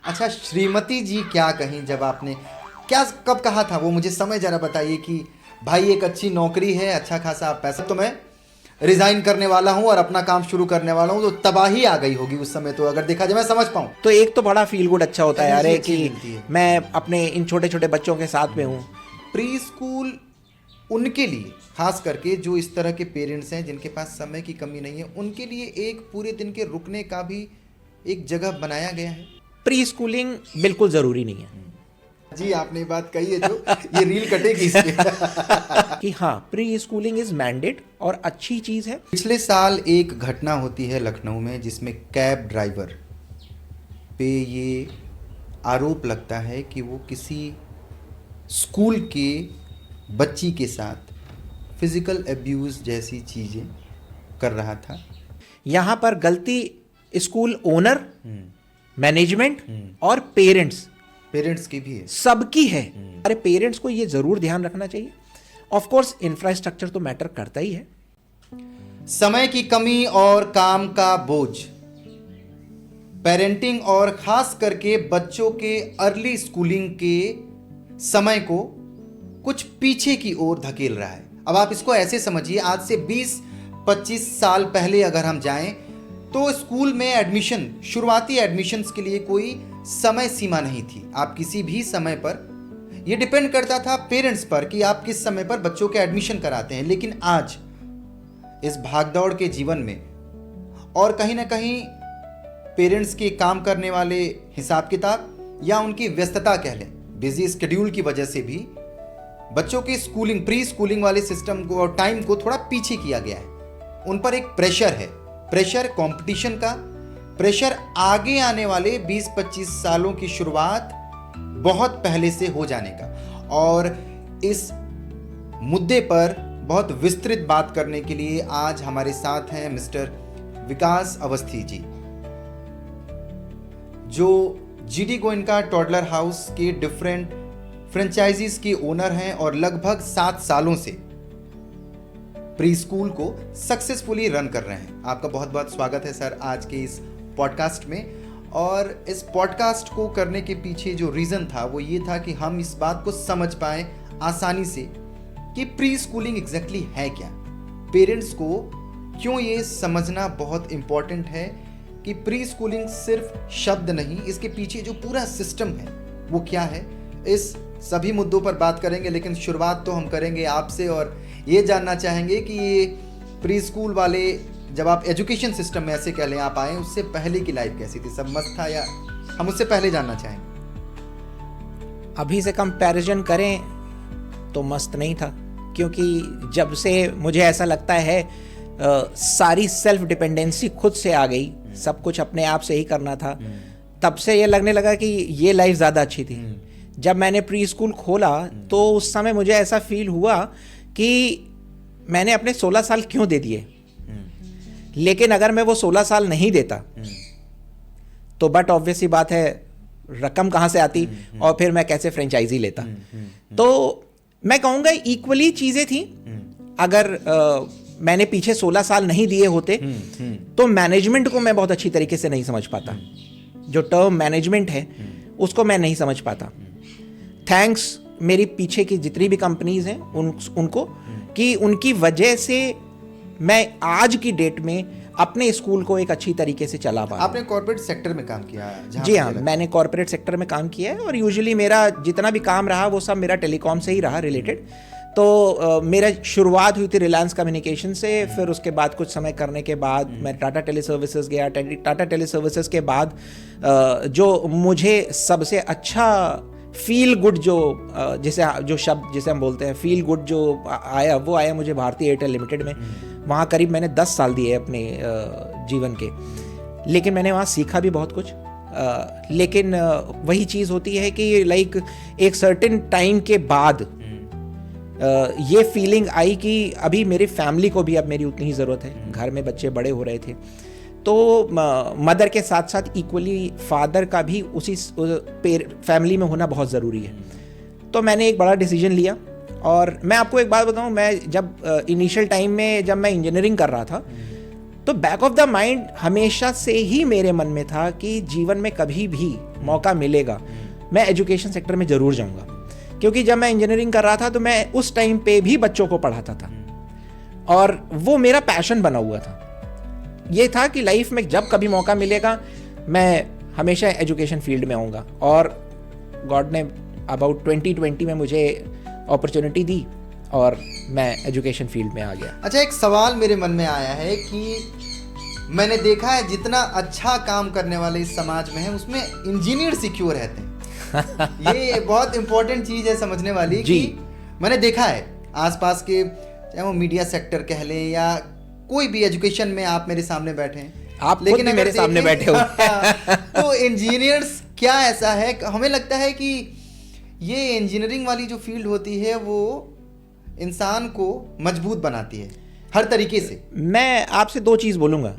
अच्छा, श्रीमती जी क्या कहीं जब आपने क्या कब कहा था वो मुझे समय जरा बताइए कि भाई एक अच्छी नौकरी है, अच्छा खासा पैसा, तो मैं रिजाइन करने वाला हूँ और अपना काम शुरू करने वाला हूँ, तो तबाही आ गई होगी उस समय, तो अगर देखा जाए मैं समझ पाऊँ। तो एक तो बड़ा फील गुड अच्छा होता है यार, एनर्जी है अच्छी कि मिलती है। मैं अपने इन छोटे छोटे बच्चों के साथ में हूँ। प्री स्कूल उनके लिए, खास करके जो इस तरह के पेरेंट्स हैं जिनके पास समय की कमी नहीं है, उनके लिए एक पूरे दिन के रुकने का भी एक जगह बनाया गया है। प्री स्कूलिंग बिल्कुल ज़रूरी नहीं है जी, आपने ये बात कही है जो ये रील कटेगी इस पे। कि हाँ, प्री स्कूलिंग इज मैंडेट और अच्छी चीज़ है। पिछले साल एक घटना होती है लखनऊ में जिसमें कैब ड्राइवर पे ये आरोप लगता है कि वो किसी स्कूल के बच्ची के साथ फिजिकल अब्यूज़ जैसी चीज़ें कर रहा था। यहाँ पर गलती स्कूल ओनर, मैनेजमेंट और पेरेंट्स की भी है। सबकी है। अरे पेरेंट्स को ये ज़रूर ध्यान रखना चाहिए। ऑफ कोर्स इंफ्रास्ट्रक्चर तो मैटर करता ही है। समय की कमी और काम का बोझ पेरेंटिंग और खास करके बच्चों के अर्ली स्कूलिंग के समय को कुछ पीछे की ओर धकेल रहा है। अब आप इसको ऐसे समझिए, आज से 20-25 साल पहले अगर हम जाएं तो स्कूल में एडमिशन, शुरुआती एडमिशन्स के लिए कोई समय सीमा नहीं थी। आप किसी भी समय पर, यह डिपेंड करता था पेरेंट्स पर कि आप किस समय पर बच्चों के एडमिशन कराते हैं। लेकिन आज इस भागदौड़ के जीवन में और कहीं ना कहीं पेरेंट्स के काम करने वाले हिसाब किताब या उनकी व्यस्तता कह लें, बिजी स्केड्यूल की वजह से भी बच्चों के स्कूलिंग, प्री स्कूलिंग वाले सिस्टम को और टाइम को थोड़ा पीछे किया गया है। उन पर एक प्रेशर है, प्रेशर कंपटीशन का, प्रेशर आगे आने वाले 20-25 सालों की शुरुआत बहुत पहले से हो जाने का। और इस मुद्दे पर बहुत विस्तृत बात करने के लिए आज हमारे साथ हैं मिस्टर विकास अवस्थी जी, जो जीडी गोयनका टॉडलर हाउस के डिफरेंट फ्रेंचाइजीज के ओनर हैं और लगभग 7 सालों से प्री स्कूल को सक्सेसफुली रन कर रहे हैं। आपका बहुत बहुत स्वागत है सर आज के इस पॉडकास्ट में। और इस पॉडकास्ट को करने के पीछे जो रीज़न था वो ये था कि हम इस बात को समझ पाएँ आसानी से कि प्री स्कूलिंग एग्जैक्टली है क्या। पेरेंट्स को क्यों ये समझना बहुत इम्पॉर्टेंट है कि प्री स्कूलिंग सिर्फ शब्द नहीं, इसके पीछे जो पूरा सिस्टम है वो क्या है। इस सभी मुद्दों पर बात करेंगे, लेकिन शुरुआत तो हम करेंगे आपसे और ये जानना चाहेंगे कि ये प्री स्कूल वाले, जब आप एजुकेशन सिस्टम में ऐसे कह लें आप आए, उससे पहले की लाइफ कैसी थी? सब मस्त था या हम उससे पहले जानना चाहेंगे? अभी से कंपैरिजन करें तो मस्त नहीं था, क्योंकि जब से मुझे ऐसा लगता है सारी सेल्फ डिपेंडेंसी खुद से आ गई, सब कुछ अपने आप से ही करना था, तब से ये लगने लगा कि ये लाइफ ज़्यादा अच्छी थी। जब मैंने प्री स्कूल खोला तो उस समय मुझे ऐसा फील हुआ कि मैंने अपने 16 साल क्यों दे दिए। लेकिन अगर मैं वो 16 साल नहीं देता तो बट ऑब्वियस ही बात है, रकम कहाँ से आती और फिर मैं कैसे फ्रेंचाइजी लेता। तो मैं कहूँगा इक्वली चीज़ें थी। अगर मैंने पीछे 16 साल नहीं दिए होते तो मैनेजमेंट को मैं बहुत अच्छी तरीके से नहीं समझ पाता। जो टर्म मैनेजमेंट है उसको मैं नहीं समझ पाता। थैंक्स मेरी पीछे की जितनी भी कंपनीज हैं उनको, कि उनकी वजह से मैं आज की डेट में अपने स्कूल को एक अच्छी तरीके से चला पा। आपने कॉर्पोरेट सेक्टर में काम किया? जी हाँ, मैंने कॉर्पोरेट सेक्टर में काम किया है और यूजुअली मेरा जितना भी काम रहा वो सब मेरा टेलीकॉम से ही रहा रिलेटेड। तो मेरा शुरुआत हुई थी रिलायंस कम्युनिकेशन से, फिर उसके बाद कुछ समय करने के बाद मैं टाटा टेली सर्विसेज गया। टाटा टेली सर्विसेज के बाद जो मुझे सबसे अच्छा फील गुड जो शब्द जिसे हम बोलते हैं फील गुड जो आया, वो आया मुझे भारतीय एयरटेल लिमिटेड में। वहाँ करीब मैंने 10 साल दिए अपने जीवन के, लेकिन मैंने वहाँ सीखा भी बहुत कुछ। लेकिन वही चीज़ होती है कि लाइक एक सर्टेन टाइम के बाद ये फीलिंग आई कि अभी मेरी फैमिली को भी अब मेरी उतनी ही ज़रूरत है। घर में बच्चे बड़े हो रहे थे, तो मदर के साथ साथ इक्वली फादर का भी उसी फैमिली में होना बहुत ज़रूरी है। तो मैंने एक बड़ा डिसीजन लिया। और मैं आपको एक बात बताऊं, मैं जब इनिशियल टाइम में जब मैं इंजीनियरिंग कर रहा था तो बैक ऑफ द माइंड हमेशा से ही मेरे मन में था कि जीवन में कभी भी मौका मिलेगा मैं एजुकेशन सेक्टर में ज़रूर जाऊंगा, क्योंकि जब मैं इंजीनियरिंग कर रहा था तो मैं उस टाइम पे भी बच्चों को पढ़ाता था और वो मेरा पैशन बना हुआ था। ये था कि लाइफ में जब कभी मौका मिलेगा मैं हमेशा एजुकेशन फील्ड में आऊँगा, और गॉड ने अबाउट 2020 में मुझे अपॉर्चुनिटी दी और मैं एजुकेशन फील्ड में आ गया। अच्छा, एक सवाल मेरे मन में आया है कि मैंने देखा है जितना अच्छा काम करने वाले इस समाज में है उसमें इंजीनियर सिक्योर रहते हैं। ये बहुत इंपॉर्टेंट चीज़ है समझने वाली कि मैंने देखा है आसपास के, चाहे वो मीडिया सेक्टर कह लें या कोई भी एजुकेशन में, आप मेरे सामने बैठे हैं, आप लेकिन भी मेरे सामने बैठे हो तो इंजीनियर्स क्या ऐसा है, हमें लगता है कि ये इंजीनियरिंग वाली जो फील्ड होती है वो इंसान को मजबूत बनाती है हर तरीके से। मैं आपसे दो चीज़ बोलूँगा,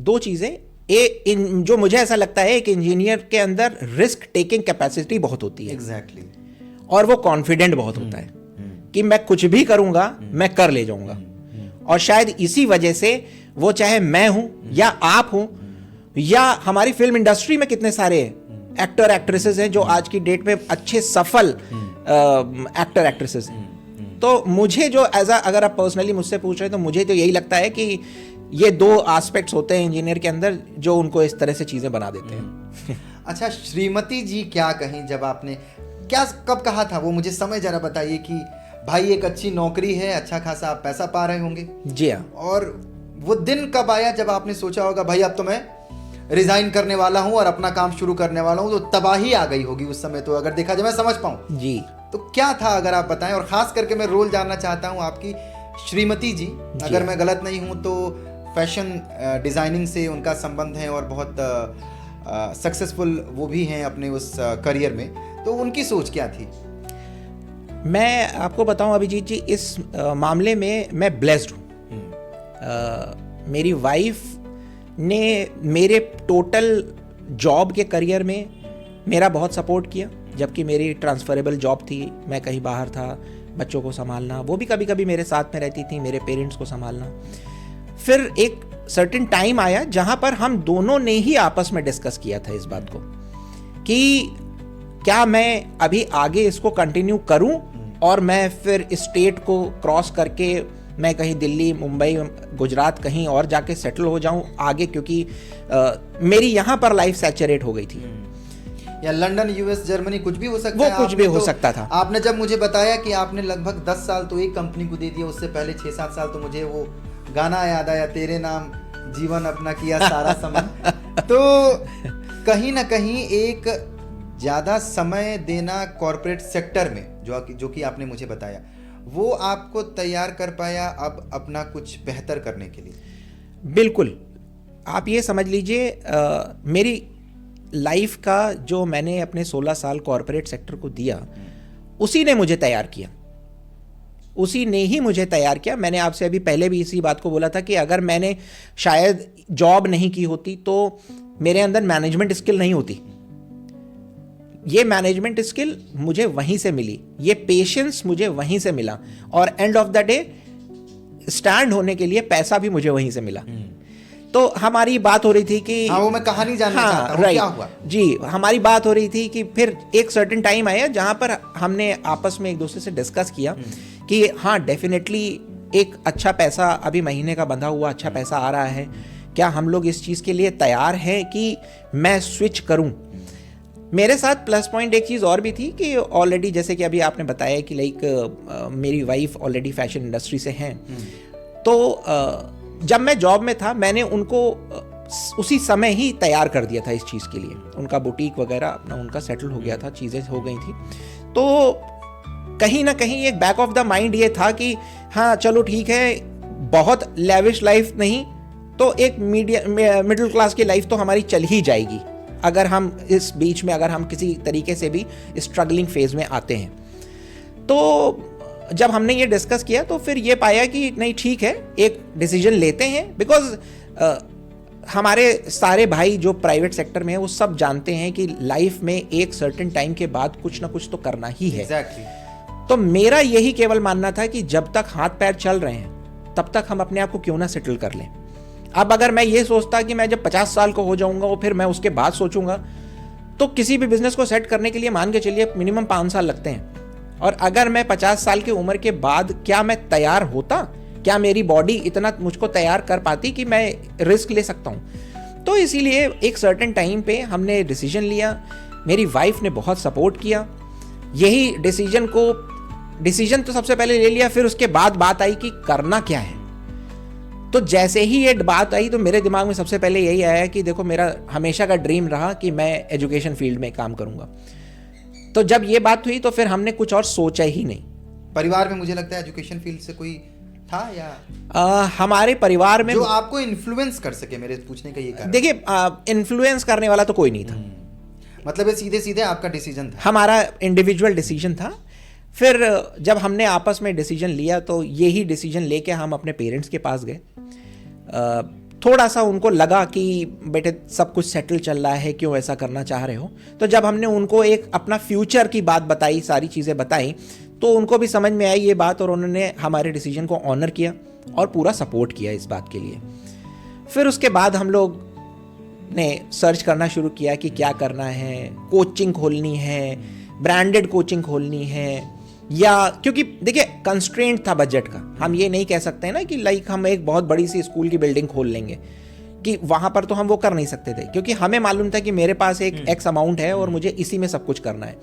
दो चीज़ें। जो मुझे ऐसा लगता है कि इंजीनियर के अंदर रिस्क टेकिंग कैपेसिटी बहुत होती है। एग्जैक्टली। और वो कॉन्फिडेंट बहुत होता है कि मैं कुछ भी करूँगा मैं कर ले जाऊँगा, और शायद इसी वजह से वो, चाहे मैं हूँ या आप हूँ या हमारी फिल्म इंडस्ट्री में कितने सारे एक्टर एक्ट्रेसेस हैं जो आज की डेट में अच्छे सफल एक्टर एक्ट्रेसेस हैं, तो मुझे जो अगर आप पर्सनली मुझसे पूछ रहे हैं तो मुझे तो यही लगता है कि ये दो एस्पेक्ट्स होते हैं इंजीनियर के अंदर जो उनको इस तरह से चीज़ें बना देते हैं। अच्छा, श्रीमती जी क्या कहीं जब आपने, क्या कब कहा था वो, मुझे समय जरा बताइए कि भाई एक अच्छी नौकरी है, अच्छा खासा आप पैसा पा रहे होंगे। जी हाँ। और वो दिन कब आया जब आपने सोचा होगा भाई अब तो मैं रिजाइन करने वाला हूँ और अपना काम शुरू करने वाला हूँ, तो तबाही आ गई होगी उस समय, तो अगर देखा जाए मैं समझ पाऊँ जी, तो क्या था अगर आप बताएं। और ख़ास करके मैं रोल जानना चाहता हूं आपकी श्रीमती जी, अगर मैं गलत नहीं हूं तो फैशन डिज़ाइनिंग से उनका संबंध है और बहुत सक्सेसफुल वो भी हैं अपने उस करियर में, तो उनकी सोच क्या थी? मैं आपको बताऊं अभिजीत जी, इस मामले में मैं ब्लेस्ड हूँ। मेरी वाइफ ने मेरे टोटल जॉब के करियर में मेरा बहुत सपोर्ट किया, जबकि मेरी ट्रांसफरेबल जॉब थी, मैं कहीं बाहर था, बच्चों को संभालना, वो भी कभी कभी मेरे साथ में रहती थी, मेरे पेरेंट्स को संभालना। फिर एक सर्टेन टाइम आया जहाँ पर हम दोनों ने ही आपस में डिस्कस किया था इस बात को कि क्या मैं अभी आगे इसको कंटिन्यू करूं और मैं फिर स्टेट को क्रॉस करके मैं कहीं दिल्ली, मुंबई, गुजरात कहीं और जाके सेटल हो जाऊं आगे, क्योंकि मेरी यहाँ पर लाइफ सैचुरेट हो गई थी। या लंदन, यूएस, जर्मनी, कुछ भी हो सकता है। वो कुछ भी हो सकता था। आपने जब मुझे बताया कि आपने लगभग 10 साल तो एक कंपनी को दे दिया, उससे पहले 6-7 साल, तो मुझे वो गाना याद आया, तेरे नाम जीवन अपना किया सारा समय। तो कहीं ना कहीं एक ज़्यादा समय देना कॉरपोरेट सेक्टर में जो कि आपने मुझे बताया, वो आपको तैयार कर पाया अब अपना कुछ बेहतर करने के लिए? बिल्कुल, आप ये समझ लीजिए, मेरी लाइफ का जो मैंने अपने 16 साल कॉरपोरेट सेक्टर को दिया, उसी ने मुझे तैयार किया, उसी ने ही मुझे तैयार किया। मैंने आपसे अभी पहले भी इसी बात को बोला था कि अगर मैंने शायद जॉब नहीं की होती तो मेरे अंदर मैनेजमेंट स्किल नहीं होती। ये मैनेजमेंट स्किल मुझे वहीं से मिली, ये पेशेंस मुझे वहीं से मिला, और end of the day stand होने के लिए पैसा भी मुझे वहीं से मिला। तो हमारी बात हो रही थी कि वो मैं कहानी जानना चाहता हूं, क्या हुआ? जी, हमारी बात हो रही थी कि फिर एक सर्टेन टाइम आया जहां पर हमने आपस में एक दूसरे से डिस्कस किया कि हाँ, डेफिनेटली एक अच्छा पैसा अभी महीने का बंधा हुआ अच्छा पैसा आ रहा है, क्या हम लोग इस चीज़ के लिए तैयार हैं कि मैं स्विच करूं। मेरे साथ प्लस पॉइंट एक चीज़ और भी थी कि ऑलरेडी, जैसे कि अभी आपने बताया कि मेरी वाइफ ऑलरेडी फैशन इंडस्ट्री से हैं, तो जब मैं जॉब में था मैंने उनको उसी समय ही तैयार कर दिया था इस चीज़ के लिए। उनका बुटीक वगैरह अपना उनका सेटल हो गया था, चीज़ें हो गई थी, तो कहीं ना कहीं एक बैक ऑफ द माइंड ये था कि हाँ चलो ठीक है, बहुत लेविश लाइफ नहीं तो एक मिडिल क्लास की लाइफ तो हमारी चल ही जाएगी अगर हम इस बीच में अगर हम किसी तरीके से भी स्ट्रगलिंग फेज में आते हैं। तो जब हमने ये डिस्कस किया तो फिर ये पाया कि नहीं ठीक है, एक डिसीजन लेते हैं, बिकॉज हमारे सारे भाई जो प्राइवेट सेक्टर में है वो सब जानते हैं कि लाइफ में एक सर्टेन टाइम के बाद कुछ ना कुछ तो करना ही है। Exactly. तो मेरा यही केवल मानना था कि जब तक हाथ पैर चल रहे हैं तब तक हम अपने आप को क्यों ना सेटल कर लें। अब अगर मैं ये सोचता कि मैं जब 50 साल को हो जाऊंगा और फिर मैं उसके बाद सोचूंगा, तो किसी भी बिजनेस को सेट करने के लिए मान के चलिए मिनिमम 5 साल लगते हैं। और अगर मैं 50 साल की उम्र के बाद क्या मैं तैयार होता, क्या मेरी बॉडी इतना मुझको तैयार कर पाती कि मैं रिस्क ले सकता हूँ। तो इसीलिए एक सर्टेन टाइम पे हमने डिसीजन लिया, मेरी वाइफ ने बहुत सपोर्ट किया। यही डिसीजन तो सबसे पहले ले लिया, फिर उसके बाद बात आई कि करना क्या है। तो जैसे ही ये बात आई तो मेरे दिमाग में सबसे पहले यही आया कि देखो, मेरा हमेशा का ड्रीम रहा कि मैं एजुकेशन फील्ड में काम करूंगा। तो जब ये बात हुई तो फिर हमने कुछ और सोचा ही नहीं। परिवार में मुझे लगता है एजुकेशन फील्ड से कोई था या हमारे परिवार में जो आपको इन्फ्लुएंस कर सके? मेरे पूछने का ये कारण। देखिए, इन्फ्लुएंस करने वाला तो कोई नहीं था। मतलब ये सीधे सीधे आपका डिसीजन था? हमारा इंडिविजुअल डिसीजन था। फिर जब हमने आपस में डिसीजन लिया तो यही डिसीजन लेके हम अपने पेरेंट्स के पास गए। थोड़ा सा उनको लगा कि बेटे सब कुछ सेटल चल रहा है, क्यों ऐसा करना चाह रहे हो। तो जब हमने उनको एक अपना फ्यूचर की बात बताई, सारी चीज़ें बताई, तो उनको भी समझ में आई ये बात और उन्होंने हमारे डिसीजन को ऑनर किया और पूरा सपोर्ट किया इस बात के लिए। फिर उसके बाद हम लोग ने सर्च करना शुरू किया कि क्या करना है, कोचिंग खोलनी है, ब्रांडेड कोचिंग खोलनी है, या क्योंकि देखिए कंस्ट्रेंट था बजट का। हम ये नहीं कह सकते हैं ना कि लाइक हम एक बहुत बड़ी सी स्कूल की बिल्डिंग खोल लेंगे, कि वहाँ पर तो हम वो कर नहीं सकते थे, क्योंकि हमें मालूम था कि मेरे पास एक एक्स अमाउंट है और मुझे इसी में सब कुछ करना है।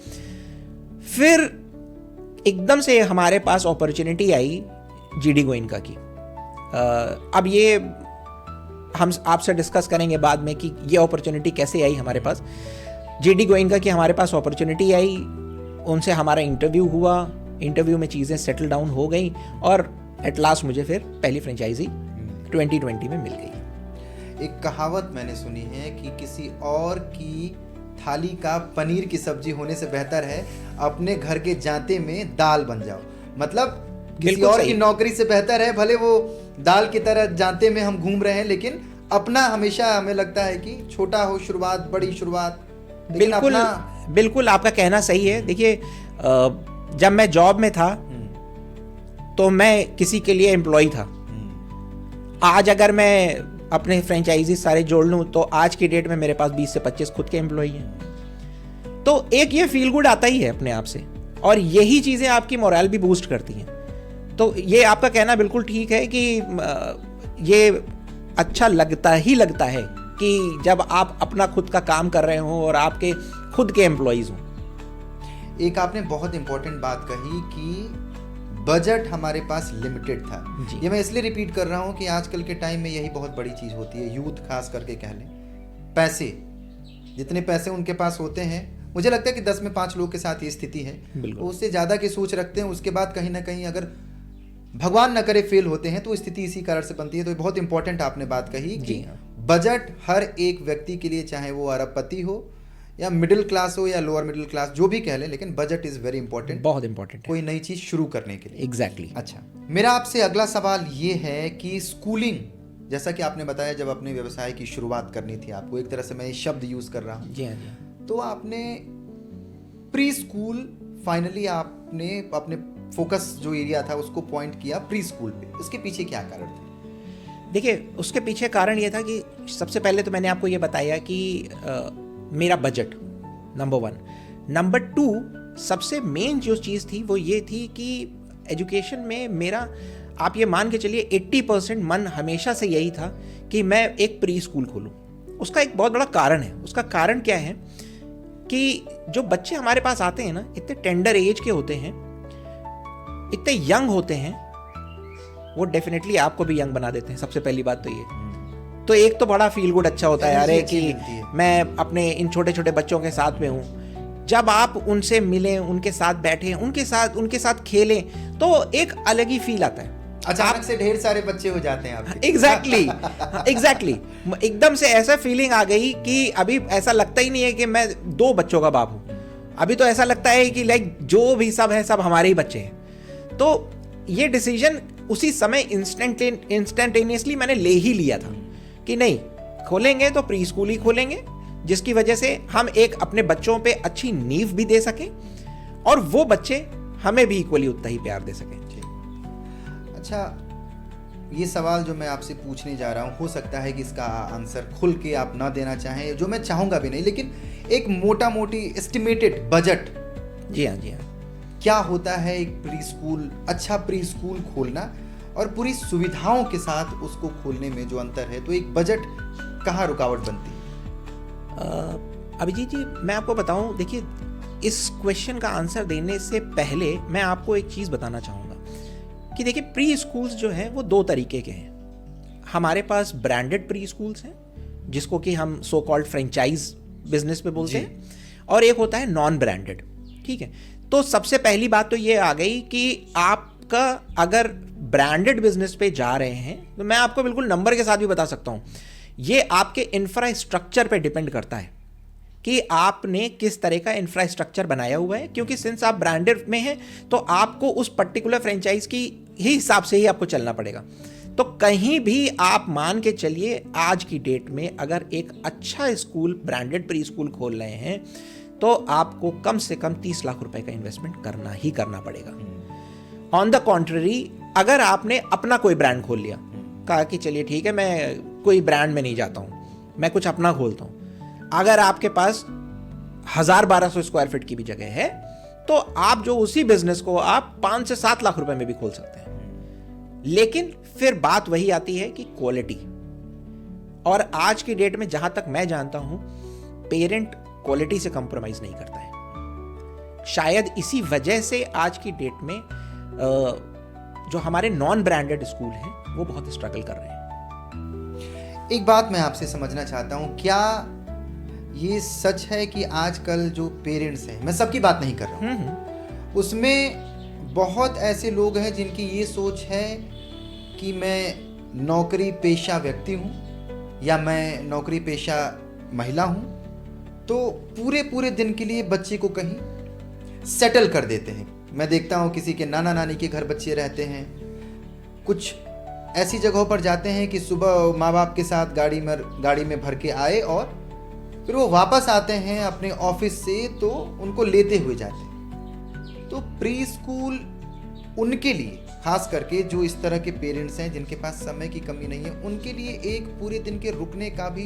फिर एकदम से हमारे पास अपॉर्चुनिटी आई जीडी गोयनका की। अब ये हम आपसे डिस्कस करेंगे बाद में कि ये अपॉर्चुनिटी कैसे आई हमारे पास। जीडी गोयनका की हमारे पास अपॉर्चुनिटी आई, उनसे हमारा इंटरव्यू हुआ, इंटरव्यू में चीज़ें सेटल डाउन हो गई और एट लास्ट मुझे फिर पहली फ्रेंचाइजी 2020 में मिल गई। एक कहावत मैंने सुनी है कि किसी और की थाली का पनीर की सब्जी होने से बेहतर है अपने घर के जाते में दाल बन जाओ। मतलब किसी और की नौकरी से बेहतर है भले वो दाल की तरह जाते में हम घूम रहे हैं, लेकिन अपना हमेशा हमें लगता है कि छोटा हो शुरुआत, बड़ी शुरुआत। बिल्कुल आपका कहना सही है। देखिए, जब मैं जॉब में था तो मैं किसी के लिए एम्प्लॉय था। आज अगर मैं अपने फ्रेंचाइजी सारे जोड़ लूं तो आज की डेट में मेरे पास 20 से 25 खुद के एम्प्लॉय हैं। तो एक ये फील गुड आता ही है अपने आप से, और यही चीज़ें आपकी मोरल भी बूस्ट करती हैं। तो ये आपका कहना बिल्कुल ठीक है कि ये अच्छा लगता है कि जब आप अपना खुद का काम कर रहे हो और आपके खुद के एम्प्लॉइज हों। एक आपने बहुत इंपॉर्टेंट बात कही कि बजट हमारे पास लिमिटेड था। ये मैं इसलिए रिपीट कर रहा हूँ कि आजकल के टाइम में यही बहुत बड़ी चीज़ होती है, यूथ खास करके कह लें। पैसे, जितने पैसे उनके पास होते हैं, मुझे लगता है कि 10 में 5 लोग के साथ ये स्थिति है, उससे ज़्यादा की सोच रखते हैं। उसके बाद कहीं ना कहीं अगर भगवान न करे फेल होते हैं तो स्थिति इसी कारण से बनती है। तो बहुत इंपॉर्टेंट आपने बात कही कि बजट हर एक व्यक्ति के लिए, चाहे वो अरबपति हो या मिडिल क्लास हो या लोअर मिडिल क्लास, जो भी कह लें, लेकिन बजट इज वेरी इंपॉर्टेंट, बहुत इंपॉर्टेंट कोई नई चीज शुरू करने के लिए। एग्जैक्टली। अच्छा, मेरा आपसे अगला सवाल ये है कि स्कूलिंग, जैसा कि आपने बताया जब अपने व्यवसाय की शुरुआत करनी थी आपको, एक तरह से मैं ये शब्द यूज कर रहा हूँ, जी हाँ, तो आपने प्री स्कूल, फाइनली आपने अपने फोकस जो एरिया था उसको पॉइंट किया प्री स्कूल पे। उसके पीछे क्या कारण थे? देखिए, उसके पीछे कारण ये था कि सबसे पहले तो मैंने आपको ये बताया कि मेरा बजट नंबर 1, नंबर 2 सबसे मेन जो चीज़ थी वो ये थी कि एजुकेशन में मेरा, आप ये मान के चलिए 80% मन हमेशा से यही था कि मैं एक प्री स्कूल खोलूं। उसका एक बहुत बड़ा कारण है। उसका कारण क्या है कि जो बच्चे हमारे पास आते हैं ना, इतने टेंडर एज के होते हैं, इतने यंग होते हैं, वो डेफिनेटली आपको भी यंग बना देते हैं। सबसे पहली बात तो ये। तो एक तो बड़ा फील गुड अच्छा होता है यार कि मैं अपने इन छोटे छोटे बच्चों के साथ में हूँ। जब आप उनसे मिलें, उनके साथ बैठें, उनके साथ खेलें, तो एक अलग ही फील आता है। अचानक से ढेर सारे बच्चे हो जाते हैं आपके। एग्जैक्टली एकदम से ऐसा फीलिंग आ गई कि अभी ऐसा लगता ही नहीं है कि मैं 2 बच्चों का बाप हूँ। अभी तो ऐसा लगता है कि लाइक जो भी सब है सब हमारे ही बच्चे हैं। तो ये डिसीजन उसी समय इंस्टेंटेनियसली मैंने ले ही लिया था कि नहीं, खोलेंगे तो प्री स्कूल ही खोलेंगे, जिसकी वजह से हम एक अपने बच्चों पे अच्छी नींव भी दे सकें और वो बच्चे हमें भी इक्वली उतना ही प्यार दे सकें। अच्छा, ये सवाल जो मैं आपसे पूछने जा रहा हूँ, हो सकता है कि इसका आंसर खुल के आप ना देना चाहें, जो मैं चाहूँगा भी नहीं, लेकिन एक मोटा मोटी एस्टिमेटेड बजट, जी हाँ, जी हाँ। क्या होता है एक प्री स्कूल, अच्छा प्री स्कूल खोलना और पूरी सुविधाओं के साथ उसको खोलने में जो अंतर है, तो एक बजट कहाँ रुकावट बनती है? अभिजीत जी, मैं आपको बताऊं, देखिए इस क्वेश्चन का आंसर देने से पहले मैं आपको एक चीज़ बताना चाहूँगा कि देखिए प्री स्कूल्स जो हैं वो दो तरीके के हैं। हमारे पास ब्रांडेड प्री स्कूल्स हैं जिसको कि हम सो कॉल्ड फ्रेंचाइज बिजनेस पे बोलते हैं, और एक होता है नॉन ब्रांडेड। ठीक है, तो सबसे पहली बात तो ये आ गई कि आपका अगर ब्रांडेड बिजनेस पे जा रहे हैं तो मैं आपको बिल्कुल नंबर के साथ भी बता सकता हूँ, ये आपके इंफ्रास्ट्रक्चर पे डिपेंड करता है कि आपने किस तरह का इंफ्रास्ट्रक्चर बनाया हुआ है, क्योंकि सिंस आप ब्रांडेड में हैं तो आपको उस पर्टिकुलर फ्रेंचाइज की ही हिसाब से ही आपको चलना पड़ेगा। तो कहीं भी आप मान के चलिए, आज की डेट में अगर एक अच्छा स्कूल, ब्रांडेड प्री स्कूल खोल रहे हैं तो आपको कम से कम 30 लाख रुपए का इन्वेस्टमेंट करना ही करना पड़ेगा। ऑन द कॉन्ट्ररी, अगर आपने अपना कोई ब्रांड खोल लिया, कहा कि चलिए ठीक है, मैं कोई ब्रांड में नहीं जाता हूँ, मैं कुछ अपना खोलता हूँ, अगर आपके पास 1000-1200 स्क्वायर फीट की भी जगह है तो आप जो उसी बिजनेस को आप 5 से 7 लाख रुपए में भी खोल सकते हैं। लेकिन फिर बात वही आती है कि क्वालिटी, और आज की डेट में जहां तक मैं जानता हूं, पेरेंट क्वालिटी से कंप्रोमाइज नहीं करता है। शायद इसी वजह से आज की डेट में जो हमारे नॉन ब्रांडेड स्कूल हैं वो बहुत स्ट्रगल कर रहे हैं। एक बात मैं आपसे समझना चाहता हूँ, क्या ये सच है कि आजकल जो पेरेंट्स हैं, मैं सबकी बात नहीं कर रहा हूँ, उसमें बहुत ऐसे लोग हैं जिनकी ये सोच है कि मैं नौकरी पेशा व्यक्ति हूँ या मैं नौकरी पेशा महिला हूँ, तो पूरे पूरे दिन के लिए बच्चे को कहीं सेटल कर देते हैं। मैं देखता हूँ किसी के नाना नानी के घर बच्चे रहते हैं, कुछ ऐसी जगहों पर जाते हैं कि सुबह माँ बाप के साथ गाड़ी में भर के आए और फिर वो वापस आते हैं अपने ऑफिस से तो उनको लेते हुए जाते हैं। तो प्री स्कूल उनके लिए, खास करके जो इस तरह के पेरेंट्स हैं जिनके पास समय की कमी नहीं है, उनके लिए एक पूरे दिन के रुकने का भी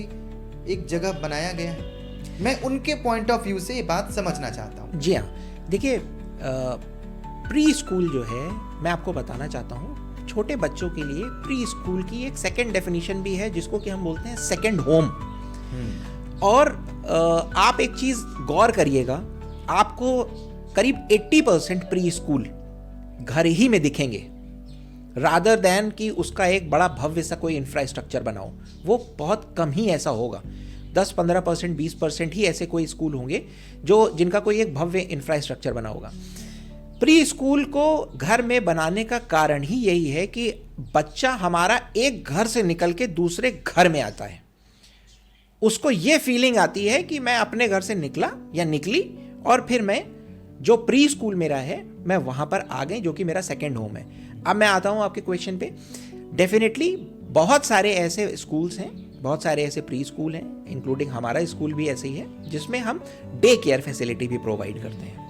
एक जगह बनाया गया है। मैं उनके पॉइंट ऑफ व्यू से ये बात समझना चाहता हूँ। जी हाँ, देखिए प्री स्कूल जो है, मैं आपको बताना चाहता हूँ, छोटे बच्चों के लिए प्री स्कूल की एक सेकेंड डेफिनेशन भी है जिसको कि हम बोलते हैं सेकेंड होम। और आप एक चीज गौर करिएगा, आपको करीब 80% प्री स्कूल घर ही में दिखेंगे, रादर देन कि उसका एक बड़ा भव्य सा कोई इंफ्रास्ट्रक्चर बनाओ। वो बहुत कम ही ऐसा होगा, 10-15%, 20% ही ऐसे कोई स्कूल होंगे जो जिनका कोई एक भव्य इंफ्रास्ट्रक्चर बना होगा। प्री स्कूल को घर में बनाने का कारण ही यही है कि बच्चा हमारा एक घर से निकल के दूसरे घर में आता है, उसको ये फीलिंग आती है कि मैं अपने घर से निकला या निकली और फिर मैं जो प्री स्कूल मेरा है मैं वहां पर आ गई, जो कि मेरा सेकेंड होम है। अब मैं आता हूं आपके क्वेश्चन पे। डेफिनेटली बहुत सारे ऐसे स्कूल्स हैं, बहुत सारे ऐसे प्री स्कूल हैं, इंक्लूडिंग हमारा स्कूल भी ऐसे ही है, जिसमें हम डे केयर फैसिलिटी भी प्रोवाइड करते हैं।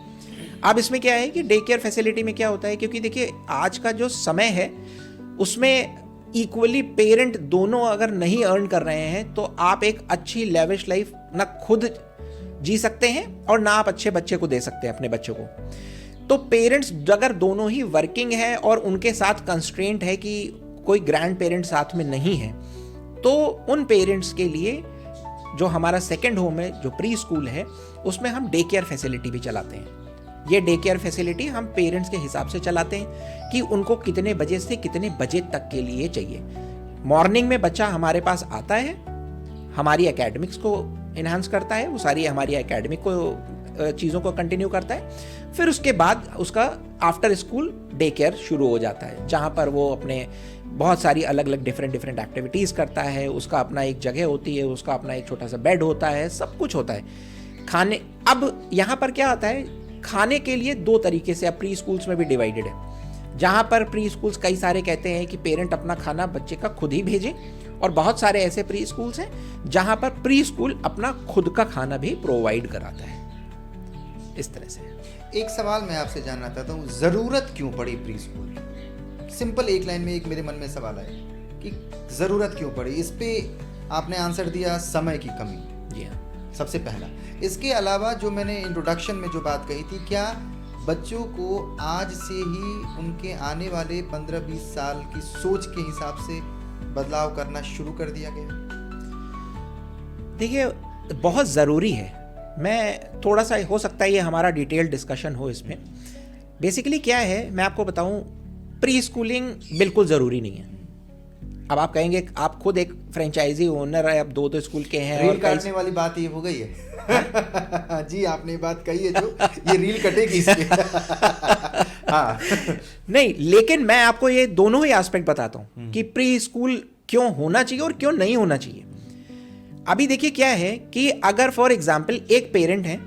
अब इसमें क्या है कि डे केयर फैसिलिटी में क्या होता है, क्योंकि देखिए आज का जो समय है उसमें इक्वली पेरेंट दोनों अगर नहीं अर्न कर रहे हैं तो आप एक अच्छी लेविश लाइफ ना खुद जी सकते हैं और ना आप अच्छे बच्चे को दे सकते हैं अपने बच्चों को। तो पेरेंट्स अगर दोनों ही वर्किंग है और उनके साथ कंस्ट्रेंट है कि कोई ग्रैंड पेरेंट साथ में नहीं है, तो उन पेरेंट्स के लिए जो हमारा सेकेंड होम है, जो प्री स्कूल है, उसमें हम डे केयर फैसिलिटी भी चलाते हैं। ये डे केयर फैसिलिटी हम पेरेंट्स के हिसाब से चलाते हैं कि उनको कितने बजे से कितने बजे तक के लिए चाहिए। मॉर्निंग में बच्चा हमारे पास आता है, हमारी एकेडमिक्स को इन्हांस करता है, वो सारी हमारी एकेडमिक को चीज़ों को कंटिन्यू करता है। फिर उसके बाद उसका आफ्टर स्कूल डे केयर शुरू हो जाता है, जहाँ पर वो अपने बहुत सारी अलग अलग डिफरेंट एक्टिविटीज़ करता है। उसका अपना एक जगह होती है, उसका अपना एक छोटा सा बेड होता है, सब कुछ होता है। खाने, अब यहाँ पर क्या आता है, खाने के लिए दो तरीके से अब प्री स्कूल्स में भी डिवाइडेड है, जहाँ पर प्री स्कूल्स कई सारे कहते हैं कि पेरेंट अपना खाना बच्चे का खुद ही भेजे, और बहुत सारे ऐसे प्री स्कूल्स हैं जहाँ पर प्री स्कूल अपना खुद का खाना भी प्रोवाइड कराता है। इस तरह से एक सवाल मैं आपसे जानना चाहता हूँ, ज़रूरत क्यों पड़ी प्री स्कूल की? सिंपल एक लाइन में एक मेरे मन में सवाल आया कि ज़रूरत क्यों पड़ी। इस पे आपने आंसर दिया, समय की कमी। जी हाँ। सबसे पहला। इसके अलावा जो मैंने इंट्रोडक्शन में जो बात कही थी, क्या बच्चों को आज से ही उनके आने वाले 15-20 साल की सोच के हिसाब से बदलाव करना शुरू कर दिया गया? देखिए, बहुत ज़रूरी है। मैं थोड़ा सा, हो सकता है ये हमारा डिटेल डिस्कशन हो इसमें। बेसिकली क्या है, मैं आपको बताऊं, प्री स्कूलिंग बिल्कुल ज़रूरी नहीं है। अब आप कहेंगे, आप खुद एक फ्रेंचाइजी ओनर है, अब 2 स्कूल के हैं, रील काटने वाली बात ये हो गई है। जी, आपने बात कही है, जो ये रील कटेगी इसके। हाँ। नहीं, लेकिन मैं आपको ये दोनों ही एस्पेक्ट बताता हूँ कि प्री स्कूल क्यों होना चाहिए और क्यों नहीं होना चाहिए। अभी देखिए क्या है कि अगर फॉर एग्जाम्पल एक पेरेंट है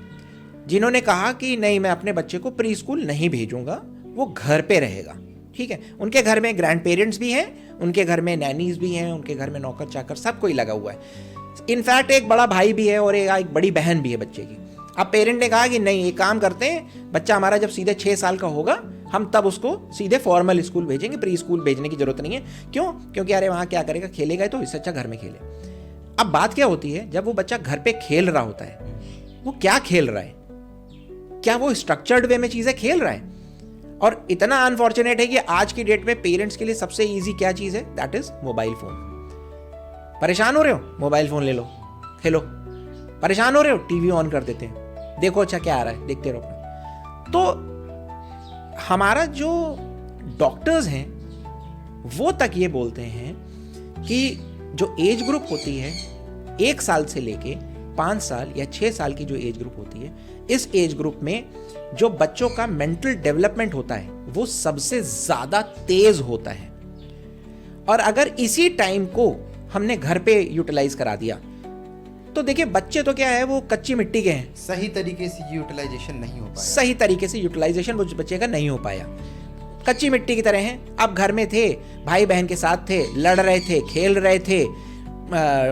जिन्होंने कहा कि नहीं, मैं अपने बच्चे को प्री स्कूल नहीं भेजूंगा, वो घर पे रहेगा, ठीक है। उनके घर में ग्रैंड पेरेंट्स भी हैं, उनके घर में नैनीज भी हैं, उनके घर में नौकर चाकर सब कोई लगा हुआ है। इनफैक्ट एक बड़ा भाई भी है और एक बड़ी बहन भी है बच्चे की। अब पेरेंट ने कहा कि नहीं, एक काम करते हैं, बच्चा हमारा जब सीधे 6 साल का होगा, हम तब उसको सीधे फॉर्मल स्कूल भेजेंगे, प्री स्कूल भेजने की जरूरत नहीं है। क्यों? क्योंकि अरे वहाँ क्या करेगा, खेलेगा, तो इससे अच्छा घर में खेले। अब बात क्या होती है, जब वो बच्चा घर पे खेल रहा होता है, वो क्या खेल रहा है? क्या वो स्ट्रक्चर्ड वे में चीजें खेल रहा है? और इतना अनफॉर्चुनेट है कि आज की डेट में पेरेंट्स के लिए सबसे इजी क्या चीज है, दैट इज मोबाइल फोन। परेशान हो रहे हो, मोबाइल फोन ले लो, खेलो। परेशान हो रहे हो, टीवी ऑन कर देते हैं, देखो अच्छा क्या आ रहा है, देखते रहो। तो हमारा जो डॉक्टर्स हैं वो तक ये बोलते हैं कि जो एज ग्रुप होती है 1 साल से लेके 5 साल या 6 साल की जो एज ग्रुप होती है, इस एज ग्रुप में जो बच्चों का मेंटल डेवलपमेंट होता है वो सबसे ज्यादा तेज होता है। और अगर इसी टाइम को हमने घर पे यूटिलाइज करा दिया तो देखिए, बच्चे तो क्या है, वो कच्ची मिट्टी के हैं। सही तरीके से यूटिलाइजेशन नहीं हो पाया। सही तरीके से यूटिलाइजेशन वो बच्चे का नहीं हो पाया, कच्ची मिट्टी की तरह हैं। अब घर में थे, भाई बहन के साथ थे, लड़ रहे थे, खेल रहे थे,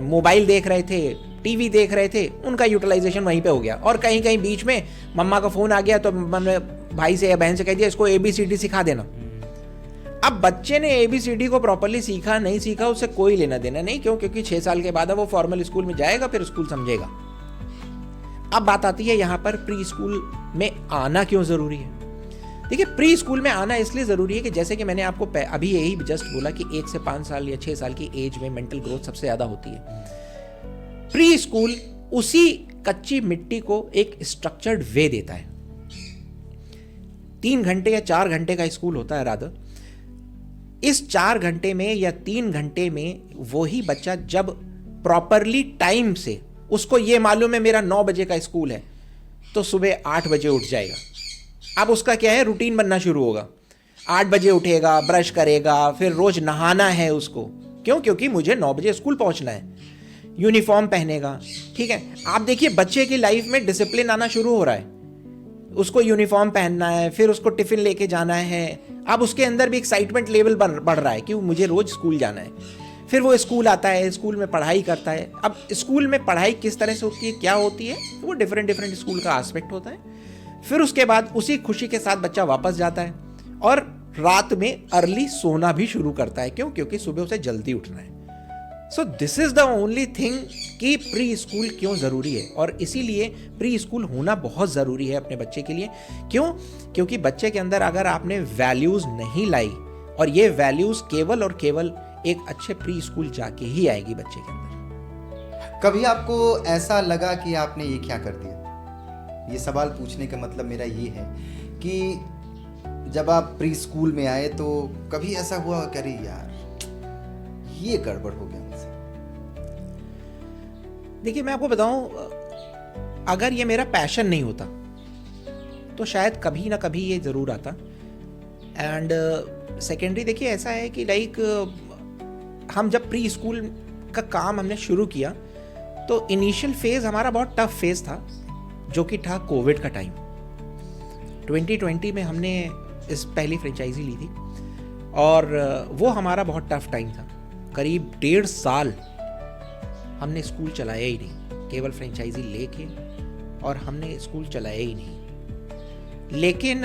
मोबाइल देख रहे थे, टीवी देख रहे थे, उनका यूटिलाइजेशन वहीं पे हो गया। और कहीं कहीं बीच में मम्मा का फोन आ गया तो मैंने भाई से या बहन से कह दिया, इसको ABCD सिखा देना। अब बच्चे ने ABCD को प्रॉपर्ली सीखा नहीं सीखा, उससे कोई लेना देना नहीं। क्यों? क्योंकि 6 साल के बाद वो फॉर्मल स्कूल में जाएगा, फिर स्कूल समझेगा। अब बात आती है यहाँ पर प्री स्कूल में आना क्यों जरूरी है। देखिए, प्री स्कूल में आना इसलिए जरूरी है कि जैसे कि मैंने आपको अभी यही जस्ट बोला कि 1 से 5 साल या 6 साल की एज में मेंटल ग्रोथ सबसे ज्यादा होती है। प्री स्कूल उसी कच्ची मिट्टी को एक स्ट्रक्चर्ड वे देता है। 3 घंटे या 4 घंटे का स्कूल होता है रादर। इस 4 घंटे में या 3 घंटे में वही बच्चा जब प्रॉपरली टाइम से, उसको ये मालूम है मेरा 9 बजे का स्कूल है, तो सुबह 8 बजे उठ जाएगा। अब उसका क्या है, रूटीन बनना शुरू होगा। 8 बजे उठेगा, ब्रश करेगा, फिर रोज नहाना है उसको। क्यों? क्योंकि मुझे 9 बजे स्कूल पहुंचना है। यूनिफॉर्म पहनेगा, ठीक है। आप देखिए, बच्चे की लाइफ में डिसिप्लिन आना शुरू हो रहा है। उसको यूनिफॉर्म पहनना है, फिर उसको टिफिन लेके जाना है। अब उसके अंदर भी एक्साइटमेंट लेवल बढ़ रहा है कि मुझे रोज स्कूल जाना है। फिर वो स्कूल आता है, स्कूल में पढ़ाई करता है। अब स्कूल में पढ़ाई किस तरह से होती है, क्या होती है, वो डिफरेंट स्कूल का एस्पेक्ट होता है। फिर उसके बाद उसी खुशी के साथ बच्चा वापस जाता है और रात में अर्ली सोना भी शुरू करता है। क्यों? क्योंकि सुबह उसे जल्दी उठना है। So this is the only thing कि प्री स्कूल क्यों जरूरी है। और इसीलिए प्री स्कूल होना बहुत जरूरी है अपने बच्चे के लिए। क्यों? क्योंकि बच्चे के अंदर अगर आपने वैल्यूज नहीं लाई, और ये वैल्यूज केवल और केवल एक अच्छे प्री स्कूल जाके ही आएगी बच्चे के अंदर। कभी आपको ऐसा लगा कि आपने ये क्या कर दिया? ये सवाल पूछने का मतलब मेरा ये है कि जब आप प्री स्कूल में आए तो कभी ऐसा हुआ कि अरे यार ये गड़बड़ हो गया मुझसे? देखिए, मैं आपको बताऊं, अगर ये मेरा पैशन नहीं होता तो शायद कभी ना कभी ये जरूर आता। एंड सेकेंडरी देखिए ऐसा है कि लाइक हम जब प्री स्कूल का काम हमने शुरू किया तो इनिशियल फेज हमारा बहुत टफ फेज था, जो कि था कोविड का टाइम। 2020 में हमने इस पहली फ्रेंचाइजी ली थी और वो हमारा बहुत टफ टाइम था। करीब 1.5 साल हमने स्कूल चलाया ही नहीं, केवल फ्रेंचाइजी लेके, और हमने स्कूल चलाया ही नहीं। लेकिन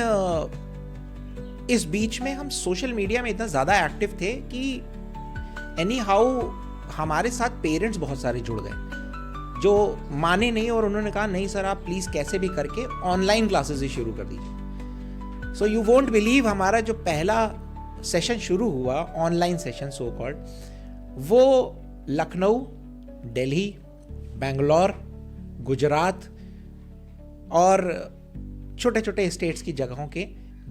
इस बीच में हम सोशल मीडिया में इतना ज़्यादा एक्टिव थे कि एनी हाउ हमारे साथ पेरेंट्स बहुत सारे जुड़ गए जो माने नहीं, और उन्होंने कहा नहीं सर, आप प्लीज़ कैसे भी करके ऑनलाइन क्लासेस ही शुरू कर दीजिए। सो यू वोंट बिलीव, हमारा जो पहला सेशन शुरू हुआ ऑनलाइन सेशन सो कॉल्ड, वो लखनऊ, दिल्ली, बेंगलोर, गुजरात और छोटे छोटे स्टेट्स की जगहों के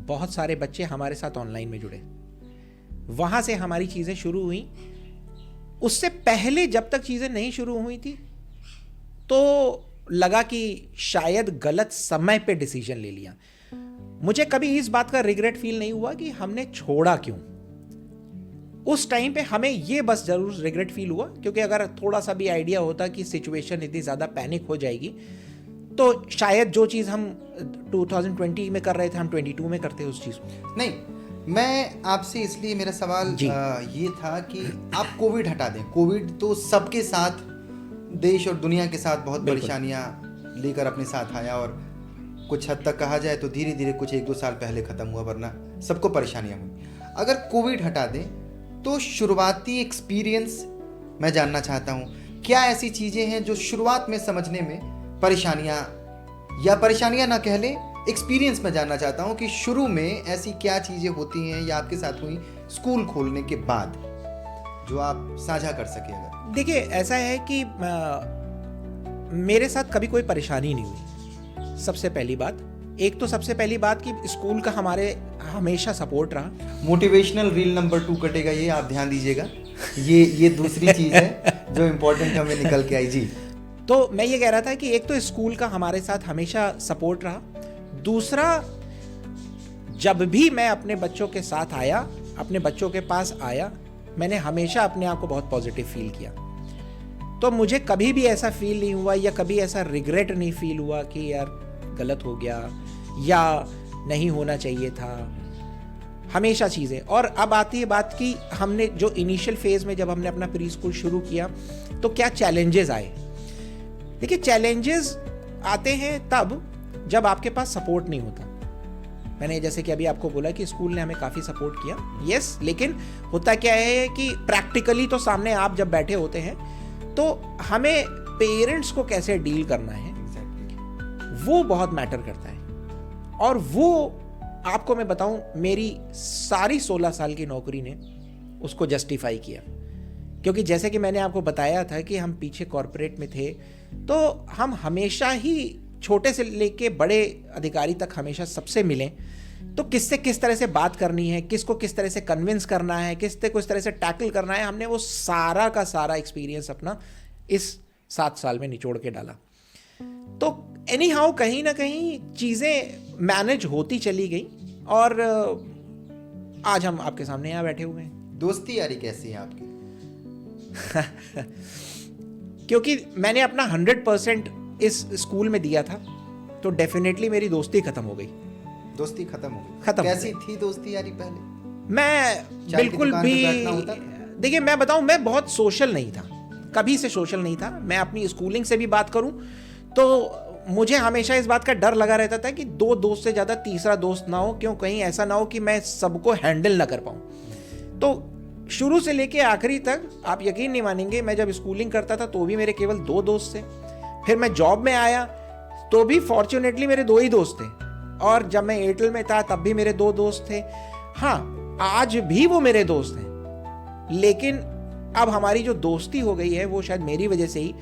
बहुत सारे बच्चे हमारे साथ ऑनलाइन में जुड़े। वहाँ से हमारी चीज़ें शुरू हुई। उससे पहले जब तक चीज़ें नहीं शुरू हुई थी तो लगा कि शायद गलत समय पे डिसीजन ले लिया। मुझे कभी इस बात का रिग्रेट फील नहीं हुआ कि हमने छोड़ा क्यों। उस टाइम पे हमें ये बस जरूर रिग्रेट फील हुआ क्योंकि अगर थोड़ा सा भी आइडिया होता कि सिचुएशन इतनी ज़्यादा पैनिक हो जाएगी तो शायद जो चीज़ हम 2020 में कर रहे थे हम 22 में करते उस चीज़ को। नहीं, मैं आपसे इसलिए मेरा सवाल ये था कि आप कोविड हटा दें। कोविड तो सबके साथ, देश और दुनिया के साथ बहुत परेशानियां लेकर अपने साथ आया और कुछ हद तक कहा जाए तो धीरे धीरे कुछ 1-2 साल पहले ख़त्म हुआ, वरना सबको परेशानियां हुई। अगर कोविड हटा दें तो शुरुआती एक्सपीरियंस मैं जानना चाहता हूं, क्या ऐसी चीज़ें हैं जो शुरुआत में समझने में परेशानियां ना कह लें, एक्सपीरियंस मैं जानना चाहता हूं कि शुरू में ऐसी क्या चीज़ें होती हैं या आपके साथ हुई स्कूल खोलने के बाद जो आप साझा कर सकें। अगर देखिए, ऐसा है कि मेरे साथ कभी कोई परेशानी नहीं हुई। सबसे पहली बात, एक तो सबसे पहली बात कि स्कूल का हमारे हमेशा सपोर्ट रहा। मोटिवेशनल रील नंबर 2 कटेगा, ये आप ध्यान दीजिएगा। ये दूसरी चीज़ है जो इम्पोर्टेंट हमें निकल के आई। जी, तो मैं ये कह रहा था कि एक तो स्कूल का हमारे साथ हमेशा सपोर्ट रहा। दूसरा, जब भी मैं अपने बच्चों के साथ आया, अपने बच्चों के पास आया, मैंने हमेशा अपने आप को बहुत पॉजिटिव फील किया। तो मुझे कभी भी ऐसा फील नहीं हुआ या कभी ऐसा रिग्रेट नहीं फील हुआ कि यार गलत हो गया या नहीं होना चाहिए था। हमेशा चीज़ें। और अब आती है बात कि हमने जो इनिशियल फेज में जब हमने अपना प्री स्कूल शुरू किया तो क्या चैलेंजेस आए। देखिए, चैलेंजेस आते हैं तब जब आपके पास सपोर्ट नहीं होता। मैंने जैसे कि अभी आपको बोला कि स्कूल ने हमें काफ़ी सपोर्ट किया, यस, लेकिन होता क्या है कि प्रैक्टिकली तो सामने आप जब बैठे होते हैं तो हमें पेरेंट्स को कैसे डील करना है वो बहुत मैटर करता है। और वो आपको मैं बताऊं, मेरी सारी 16 साल की नौकरी ने उसको जस्टिफाई किया। क्योंकि जैसे कि मैंने आपको बताया था कि हम पीछे कॉरपोरेट में थे तो हम हमेशा ही छोटे से लेके बड़े अधिकारी तक हमेशा सबसे मिलें। तो किससे किस तरह से बात करनी है, किसको किस तरह से कन्विंस करना है, किससे किस तरह से टैकल करना है, हमने वो सारा का सारा एक्सपीरियंस अपना इस 7 साल में निचोड़ के डाला। तो एनी हाउ कहीं ना कहीं चीज़ें मैनेज होती चली गई और आज हम आपके सामने यहाँ बैठे हुए हैं। दोस्ती यारी कैसी है आपकी? क्योंकि मैंने अपना 100% इस स्कूल में दिया था तो डेफिनेटली मेरी दोस्ती खत्म हो गई। दोस्ती खत्म हो गई? खत्म। कैसी थी दोस्ती यारी पहले? मैं बिल्कुल भी, देखिए मैं बताऊं, मैं बहुत सोशल नहीं था, कभी से सोशल नहीं था। मैं अपनी स्कूलिंग से भी बात करूं तो मुझे हमेशा इस बात का डर लगा रहता था कि 2 दोस्त से ज़्यादा तीसरा दोस्त ना हो, क्यों कहीं ऐसा ना हो कि मैं सबको हैंडल ना कर पाऊं। तो शुरू से लेके आखिरी तक आप यकीन नहीं मानेंगे, मैं जब स्कूलिंग करता था तो भी मेरे केवल 2 दोस्त थे। फिर मैं जॉब में आया तो भी फॉर्चुनेटली मेरे 2 ही दोस्त थे, और जब मैं एयरटेल में था तब भी मेरे 2 दोस्त थे। हाँ, आज भी वो मेरे दोस्त हैं, लेकिन अब हमारी जो दोस्ती हो गई है वो शायद मेरी वजह से ही,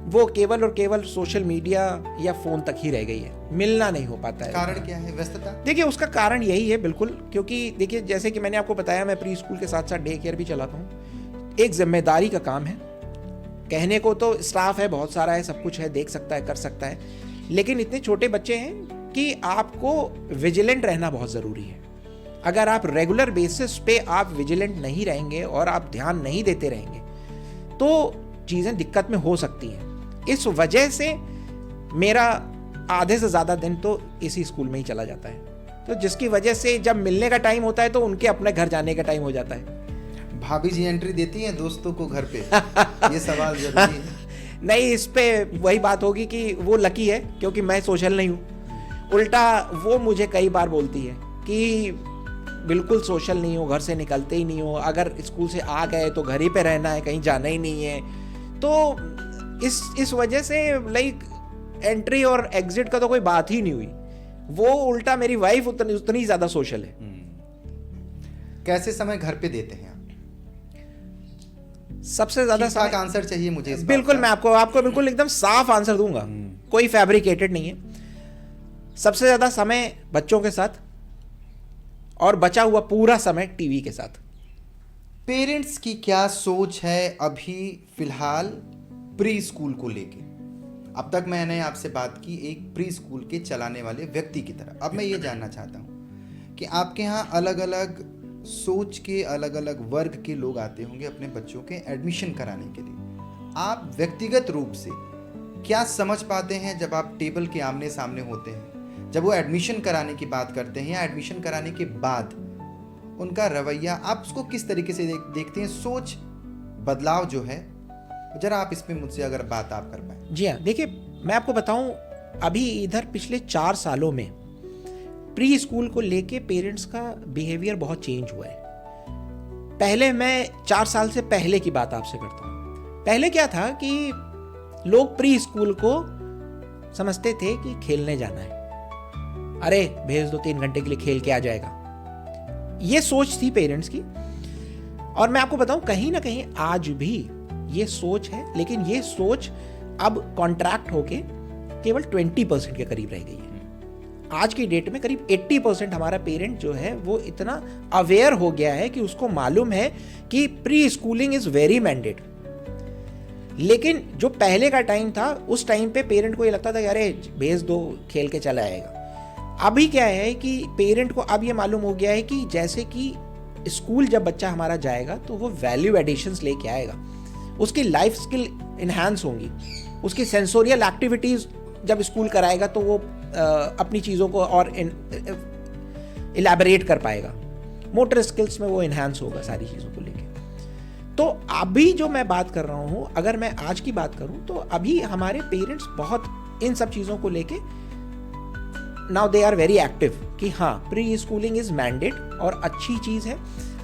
वो केवल और केवल सोशल मीडिया या फ़ोन तक ही रह गई है, मिलना नहीं हो पाता है। कारण क्या है? व्यस्तता? देखिए, उसका कारण यही है बिल्कुल, क्योंकि देखिए जैसे कि मैंने आपको बताया, मैं प्री स्कूल के साथ साथ डे केयर भी चलाता हूँ। एक जिम्मेदारी का काम है। कहने को तो स्टाफ है, बहुत सारा है, सब कुछ है, देख सकता है, कर सकता है, लेकिन इतने छोटे बच्चे हैं कि आपको विजिलेंट रहना बहुत ज़रूरी है। अगर आप रेगुलर बेसिस पे आप विजिलेंट नहीं रहेंगे और आप ध्यान नहीं देते रहेंगे तो चीज़ें दिक्कत में हो सकती हैं। इस वजह से मेरा आधे से ज़्यादा दिन तो इसी स्कूल में ही चला जाता है, तो जिसकी वजह से जब मिलने का टाइम होता है तो उनके अपने घर जाने का टाइम हो जाता है। भाभी जी एंट्री देती हैं दोस्तों को घर पे? ये सवाल जरूरी है। नहीं, इस पे वही बात होगी कि वो लकी है क्योंकि मैं सोशल नहीं हूँ। उल्टा वो मुझे कई बार बोलती है कि बिल्कुल सोशल नहीं हो, घर से निकलते ही नहीं हो, अगर स्कूल से आ गए तो घर ही पे रहना है, कहीं जाना ही नहीं है। तो इस वजह से लाइक एंट्री और एग्जिट का तो कोई बात ही नहीं हुई। वो उल्टा मेरी वाइफ उतनी ज़्यादा सोशल है। कैसे समय घर पे देते हैं आप? सबसे ज़्यादा ठीक-ठाक आंसर चाहिए मुझे इस बात बिल्कुल का। मैं आपको बिल्कुल एकदम साफ आंसर दूंगा, कोई फैब्रिकेटेड नहीं है। सबसे ज़्यादा समय बच्चों के साथ और बचा हुआ पूरा समय टीवी के साथ। पेरेंट्स की क्या सोच है अभी फिलहाल प्री स्कूल को लेके? अब तक मैंने आपसे बात की एक प्री स्कूल के चलाने वाले व्यक्ति की तरह। अब मैं ये जानना चाहता हूँ कि आपके यहाँ अलग अलग सोच के अलग अलग वर्ग के लोग आते होंगे अपने बच्चों के एडमिशन कराने के लिए। आप व्यक्तिगत रूप से क्या समझ पाते हैं जब आप टेबल के आमने सामने होते हैं, जब वो एडमिशन कराने की बात करते हैं या एडमिशन कराने के बाद उनका रवैया, आप उसको किस तरीके से देखते हैं? सोच बदलाव जो है, जरा आप इसमें मुझसे अगर बात आप कर पाए। जी हाँ, देखिए मैं आपको बताऊं, अभी इधर पिछले 4 सालों में प्री स्कूल को लेके पेरेंट्स का बिहेवियर बहुत चेंज हुआ है। पहले मैं 4 साल से पहले की बात आपसे करता हूँ। पहले क्या था कि लोग प्री स्कूल को समझते थे कि खेलने जाना है, अरे भेज दो 3 घंटे के लिए खेल के आ जाएगा, ये सोच थी पेरेंट्स की। और मैं आपको बताऊं कहीं ना कहीं आज भी ये सोच है, लेकिन ये सोच अब कॉन्ट्रैक्ट होके केवल 20% के करीब रह गई है। आज की डेट में करीब 80% हमारा पेरेंट जो है वो इतना अवेयर हो गया है कि उसको मालूम है कि pre schooling is very mandate. लेकिन जो पहले का टाइम था, उस टाइम पे पेरेंट को ये लगता था कि अरे भेज दो, खेल के चला आएगा। अभी क्या है कि पेरेंट को अब ये मालूम हो गया है कि जैसे कि स्कूल जब बच्चा हमारा जाएगा तो वो वैल्यू एडिशंस लेके आएगा, उसकी लाइफ स्किल इन्हांस होंगी, उसकी सेंसोरियल एक्टिविटीज जब स्कूल कराएगा तो वो अपनी चीज़ों को और इलैबोरेट कर पाएगा, मोटर स्किल्स में वो इन्हांस होगा सारी चीज़ों को लेके। तो अभी जो मैं बात कर रहा हूँ, अगर मैं आज की बात करूँ तो अभी हमारे पेरेंट्स बहुत इन सब चीज़ों को लेके now they are very active कि हाँ प्री स्कूलिंग इज मैंडेट और अच्छी चीज़ है,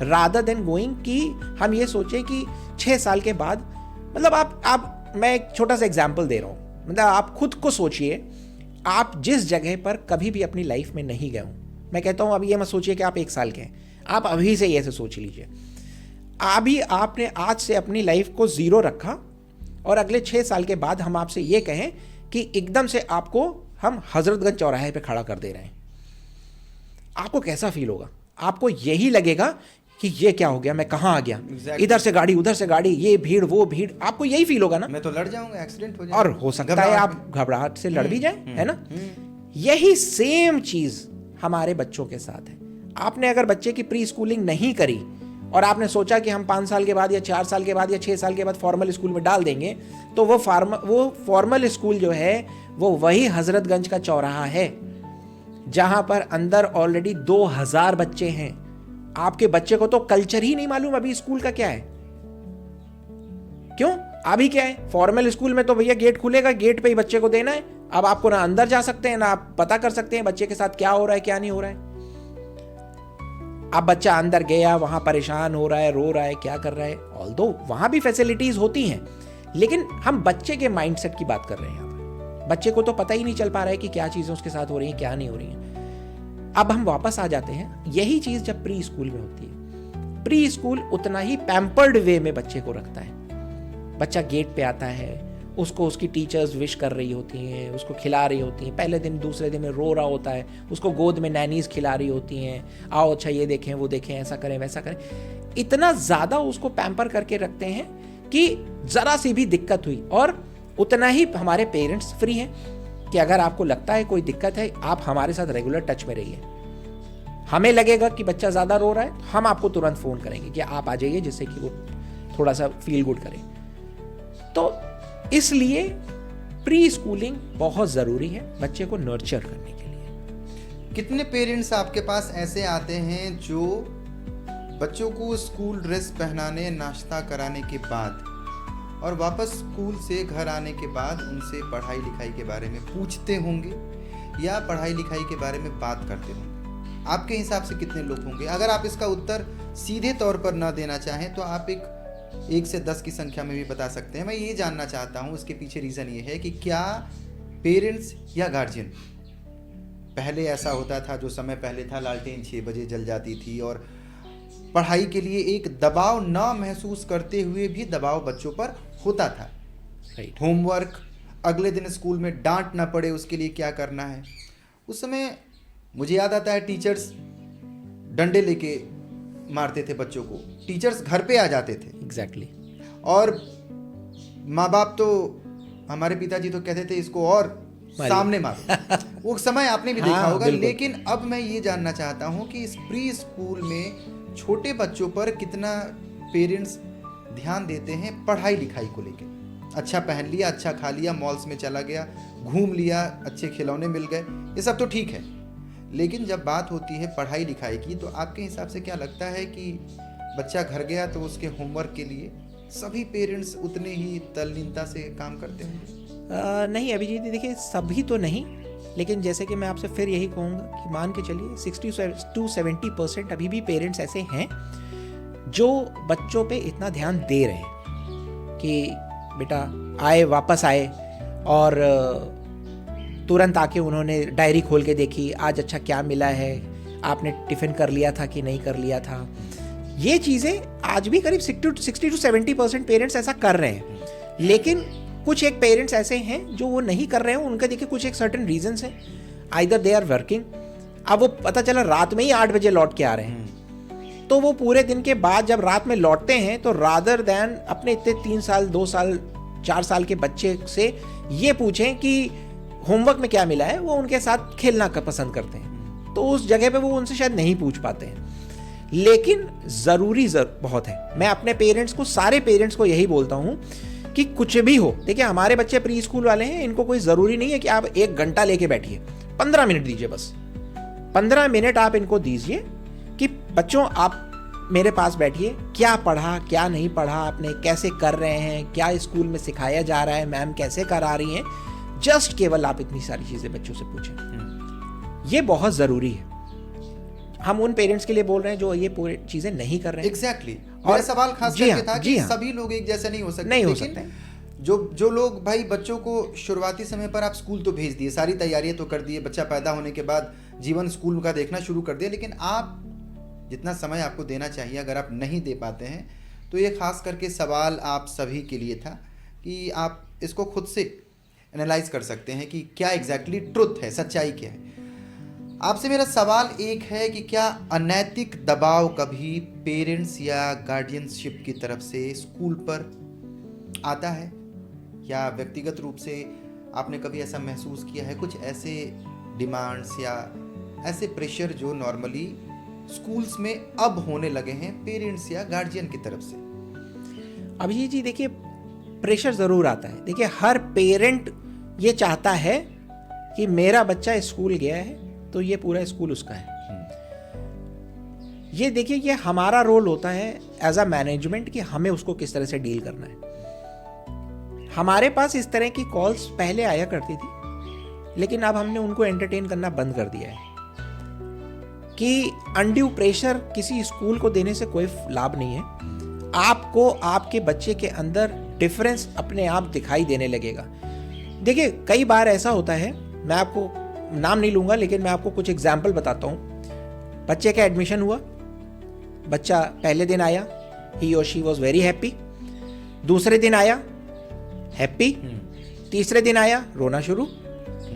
रादर देन गोइंग कि हम ये सोचें कि 6 साल के बाद, मतलब आप मैं एक छोटा सा एग्जाम्पल दे रहा हूँ, मतलब आप खुद को सोचिए, आप जिस जगह पर कभी भी अपनी लाइफ में नहीं गए हों, मैं कहता हूँ अभी ये मत सोचिए कि आप 1 साल के हैं, आप अभी से ऐसे सोच लीजिए, अभी आपने आज से अपनी लाइफ को 0 रखा और अगले 6 साल के बाद हम आपसे ये कहें कि एकदम से आपको हम हजरतगंज चौराहे पे खड़ा कर दे रहे हैं, आपको कैसा फील होगा? आपको यही लगेगा कि ये क्या हो गया, मैं कहाँ आ गया, इधर से गाड़ी उधर से गाड़ी, ये भीड़ वो भीड़, आपको यही फील होगा ना, मैं तो लड़ जाऊंगा, एक्सीडेंट हो जाएगा, और हो सकता है आप घबराहट से लड़ भी जाए, है ना। यही सेम चीज हमारे बच्चों के साथ है। आपने अगर बच्चे की प्री स्कूलिंग नहीं करी और आपने सोचा कि हम 5 साल के बाद या 4 साल के बाद या 6 साल के बाद फॉर्मल स्कूल में डाल देंगे, तो वो फॉर्मल स्कूल जो है वो वही हजरतगंज का चौराहा है जहां पर अंदर ऑलरेडी 2000 बच्चे हैं। आपके बच्चे को तो कल्चर ही नहीं मालूम अभी स्कूल का क्या है। क्यों? अभी क्या है, फॉर्मल स्कूल में तो भैया गेट खुलेगा, गेट पे ही बच्चे को देना है। अब आपको ना अंदर जा सकते हैं, ना आप पता कर सकते हैं बच्चे के साथ क्या हो रहा है क्या नहीं हो रहा है। अब बच्चा अंदर गया, वहां परेशान हो रहा है, रो रहा है, क्या कर रहा है, ऑल्दो वहां भी फैसिलिटीज होती हैं, लेकिन हम बच्चे के माइंडसेट की बात कर रहे हैं यहाँ पर। बच्चे को तो पता ही नहीं चल पा रहा है कि क्या चीजें उसके साथ हो रही हैं क्या नहीं हो रही हैं। अब हम वापस आ जाते हैं, यही चीज जब प्री स्कूल में होती है, प्री स्कूल उतना ही पैम्पर्ड वे में बच्चे को रखता है। बच्चा गेट पे आता है, उसको उसकी टीचर्स विश कर रही होती हैं, उसको खिला रही होती हैं, पहले दिन दूसरे दिन में रो रहा होता है, उसको गोद में नैनीज खिला रही होती हैं, आओ अच्छा ये देखें वो देखें, ऐसा करें वैसा करें। इतना ज़्यादा उसको पैम्पर करके रखते हैं कि ज़रा सी भी दिक्कत हुई, और उतना ही हमारे पेरेंट्स फ्री हैं कि अगर आपको लगता है कोई दिक्कत है, आप हमारे साथ रेगुलर टच में रहिए। हमें लगेगा कि बच्चा ज़्यादा रो रहा है, हम आपको तुरंत फ़ोन करेंगे कि आप आ जाइए, जिससे कि वो थोड़ा सा फील गुड करे। तो इसलिए प्री स्कूलिंग बहुत ज़रूरी है बच्चे को नर्चर करने के लिए। कितने पेरेंट्स आपके पास ऐसे आते हैं जो बच्चों को स्कूल ड्रेस पहनाने, नाश्ता कराने के बाद और वापस स्कूल से घर आने के बाद उनसे पढ़ाई लिखाई के बारे में पूछते होंगे या पढ़ाई लिखाई के बारे में बात करते होंगे? आपके हिसाब से कितने लोग होंगे? अगर आप इसका उत्तर सीधे तौर पर ना देना चाहें तो आप एक से 10 की संख्या में भी बता सकते हैं। मैं ये जानना चाहता हूँ, इसके पीछे रीज़न ये है कि क्या पेरेंट्स या गार्जियन, पहले ऐसा होता था, जो समय पहले था लालटेन 6 बजे जल जाती थी और पढ़ाई के लिए एक दबाव ना महसूस करते हुए भी दबाव बच्चों पर होता था। राइट। होमवर्क, अगले दिन स्कूल में डांट ना पड़े उसके लिए क्या करना है। उस समय मुझे याद आता है टीचर्स डंडे लेके मारते थे बच्चों को, टीचर्स घर पे आ जाते थे। एग्जैक्टली। और माँ बाप तो, हमारे पिताजी तो कहते थे इसको और सामने मारो। वो समय आपने भी देखा हाँ, होगा। बिल्कुल। लेकिन अब मैं ये जानना चाहता हूँ कि इस प्री स्कूल में छोटे बच्चों पर कितना पेरेंट्स ध्यान देते हैं पढ़ाई लिखाई को लेकर। अच्छा पहन लिया, अच्छा खा लिया, मॉल्स में चला गया, घूम लिया, अच्छे खिलौने मिल गए, ये सब तो ठीक है। लेकिन जब बात होती है पढ़ाई लिखाई की, तो आपके हिसाब से क्या लगता है कि बच्चा घर गया तो उसके होमवर्क के लिए सभी पेरेंट्स उतने ही तल्लीनता से काम करते होंगे? नहीं अभिजीत, देखिए सभी तो नहीं, लेकिन जैसे कि मैं आपसे फिर यही कहूँगा कि मान के चलिए 60 to 70% अभी भी पेरेंट्स ऐसे हैं जो बच्चों पे इतना ध्यान दे रहे हैं कि बेटा आए, वापस आए और तुरंत आके उन्होंने डायरी खोल के देखी, आज अच्छा क्या मिला है, आपने टिफ़िन कर लिया था कि नहीं कर लिया था। ये चीज़ें आज भी करीब 60 to 70% पेरेंट्स ऐसा कर रहे हैं। लेकिन कुछ एक पेरेंट्स ऐसे हैं जो वो नहीं कर रहे हैं, उनका देखिए कुछ एक सर्टेन रीजंस हैं। आइदर दे आर वर्किंग, अब वो पता चला रात में ही 8 बजे लौट के आ रहे हैं, तो वो पूरे दिन के बाद जब रात में लौटते हैं तो रादर दैन अपने इतने 3 साल 2 साल 4 साल के बच्चे से ये पूछें कि होमवर्क में क्या मिला है, वो उनके साथ खेलना पसंद करते हैं। तो उस जगह पे वो उनसे शायद नहीं पूछ पाते हैं। लेकिन ज़रूरी बहुत है। मैं अपने पेरेंट्स को, सारे पेरेंट्स को यही बोलता हूँ कि कुछ भी हो, देखिए हमारे बच्चे प्री स्कूल वाले हैं, इनको कोई ज़रूरी नहीं है कि आप 1 घंटा लेके बैठिए, 15 मिनट दीजिए, बस 15 मिनट आप इनको दीजिए कि बच्चों आप मेरे पास बैठिए, क्या पढ़ा क्या नहीं पढ़ा आपने, कैसे कर रहे हैं, क्या स्कूल में सिखाया जा रहा है, मैम कैसे करा रही हैं, जस्ट केवल आप इतनी सारी चीज़ें बच्चों से पूछें। ये बहुत ज़रूरी है। हम उन पेरेंट्स के लिए बोल रहे हैं जो ये पूरी चीज़ें नहीं कर रहे हैं। एग्जैक्टली। मेरा सवाल खास करके था कि हाँ, सभी लोग एक जैसे नहीं हो सकते। नहीं हो सकते। जो लोग भाई बच्चों को शुरुआती समय पर आप स्कूल तो भेज दिए, सारी तैयारियां तो कर दिए, बच्चा पैदा होने के बाद जीवन स्कूल का देखना शुरू कर दिया, लेकिन आप जितना समय आपको देना चाहिए अगर आप नहीं दे पाते हैं, तो ये खास करके सवाल आप सभी के लिए था कि आप इसको खुद से एनालाइज कर सकते हैं कि क्या एग्जैक्टली ट्रुथ है, सच्चाई क्या है। आपसे मेरा सवाल एक है कि क्या अनैतिक दबाव कभी पेरेंट्स या गार्डियनशिप की तरफ से स्कूल पर आता है, या व्यक्तिगत रूप से आपने कभी ऐसा महसूस किया है, कुछ ऐसे डिमांड्स या ऐसे प्रेशर जो नॉर्मली स्कूल्स में अब होने लगे हैं पेरेंट्स या गार्जियन की तरफ से? अभी जी देखिए, प्रेशर ज़रूर आता है। देखिए हर पेरेंट ये चाहता है कि मेरा बच्चा स्कूल गया है तो ये पूरा स्कूल उसका है। ये देखिए, ये हमारा रोल होता है एज अ मैनेजमेंट कि हमें उसको किस तरह से डील करना है। हमारे पास इस तरह की कॉल्स पहले आया करती थी, लेकिन अब हमने उनको एंटरटेन करना बंद कर दिया है कि अनड्यू प्रेशर किसी स्कूल को देने से कोई लाभ नहीं है। आपको आपके बच्चे के अंदर डिफरेंस अपने आप दिखाई देने लगेगा। देखिए कई बार ऐसा होता है, मैं आपको नाम नहीं लूंगा लेकिन मैं आपको कुछ एग्जाम्पल बताता हूँ। बच्चे का एडमिशन हुआ, बच्चा पहले दिन आया, ही और शी वॉज वेरी हैप्पी। दूसरे दिन आया हैप्पी, तीसरे दिन आया रोना शुरू।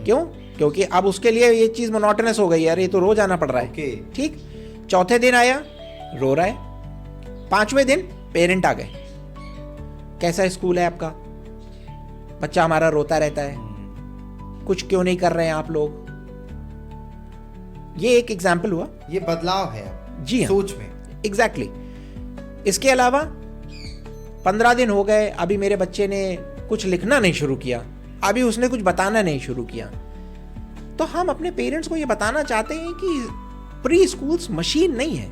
क्यों? क्योंकि अब उसके लिए ये चीज़ मोनोटोनस हो गई, यार ये तो रोज आना पड़ रहा है। ठीक। चौथे दिन आया रो रहा है। 5वें दिन पेरेंट आ गए, कैसा स्कूल है आपका, बच्चा हमारा रोता रहता है, कुछ क्यों नहीं कर रहे हैं आप लोग। ये एक एग्जाम्पल हुआ। ये बदलाव है जी हाँ, सोच में। एग्जैक्टली। इसके अलावा 15 दिन हो गए, अभी मेरे बच्चे ने कुछ लिखना नहीं शुरू किया, अभी उसने कुछ बताना नहीं शुरू किया। तो हम अपने पेरेंट्स को ये बताना चाहते हैं कि प्री स्कूल्स मशीन नहीं है।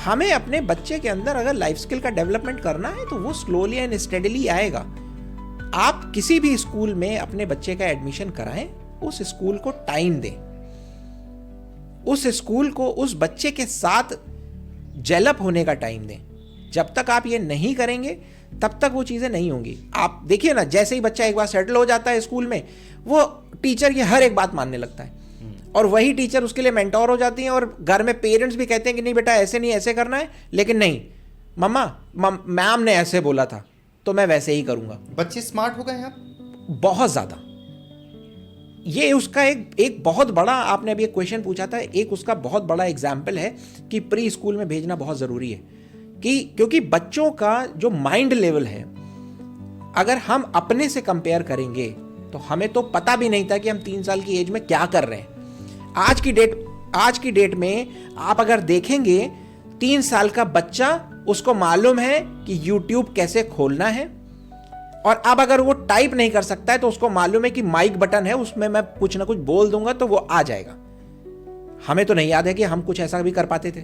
हमें अपने बच्चे के अंदर अगर लाइफ स्किल का डेवलपमेंट करना है तो वो स्लोली एंड स्टेडीली आएगा। आप किसी भी स्कूल में अपने बच्चे का एडमिशन कराएं, उस स्कूल को टाइम दें, उस स्कूल को उस बच्चे के साथ जेलअप होने का टाइम दें। जब तक आप ये नहीं करेंगे तब तक वो चीज़ें नहीं होंगी। आप देखिए ना, जैसे ही बच्चा एक बार सेटल हो जाता है स्कूल में, वो टीचर की हर एक बात मानने लगता है, और वही टीचर उसके लिए मेंटोर हो जाती हैं। और घर में पेरेंट्स भी कहते हैं कि नहीं बेटा ऐसे नहीं, ऐसे करना है, लेकिन नहीं मम्मा मैम ने ऐसे बोला था तो मैं वैसे ही करूँगा। बच्चे स्मार्ट हो गए हैं अब बहुत ज़्यादा। ये उसका एक बहुत बड़ा, आपने अभी एक क्वेश्चन पूछा था, एक उसका बहुत बड़ा एग्जाम्पल है कि प्री स्कूल में भेजना बहुत ज़रूरी है। क्योंकि बच्चों का जो माइंड लेवल है, अगर हम अपने से कंपेयर करेंगे तो हमें तो पता भी नहीं था कि हम 3 साल की एज में क्या कर रहे हैं। आज की डेट में आप अगर देखेंगे, 3 साल का बच्चा, उसको मालूम है कि YouTube कैसे खोलना है, और अब अगर वो टाइप नहीं कर सकता है तो उसको मालूम है कि माइक बटन है, उसमें मैं कुछ ना कुछ बोल दूंगा तो वो आ जाएगा। हमें तो नहीं याद है कि हम कुछ ऐसा भी कर पाते थे।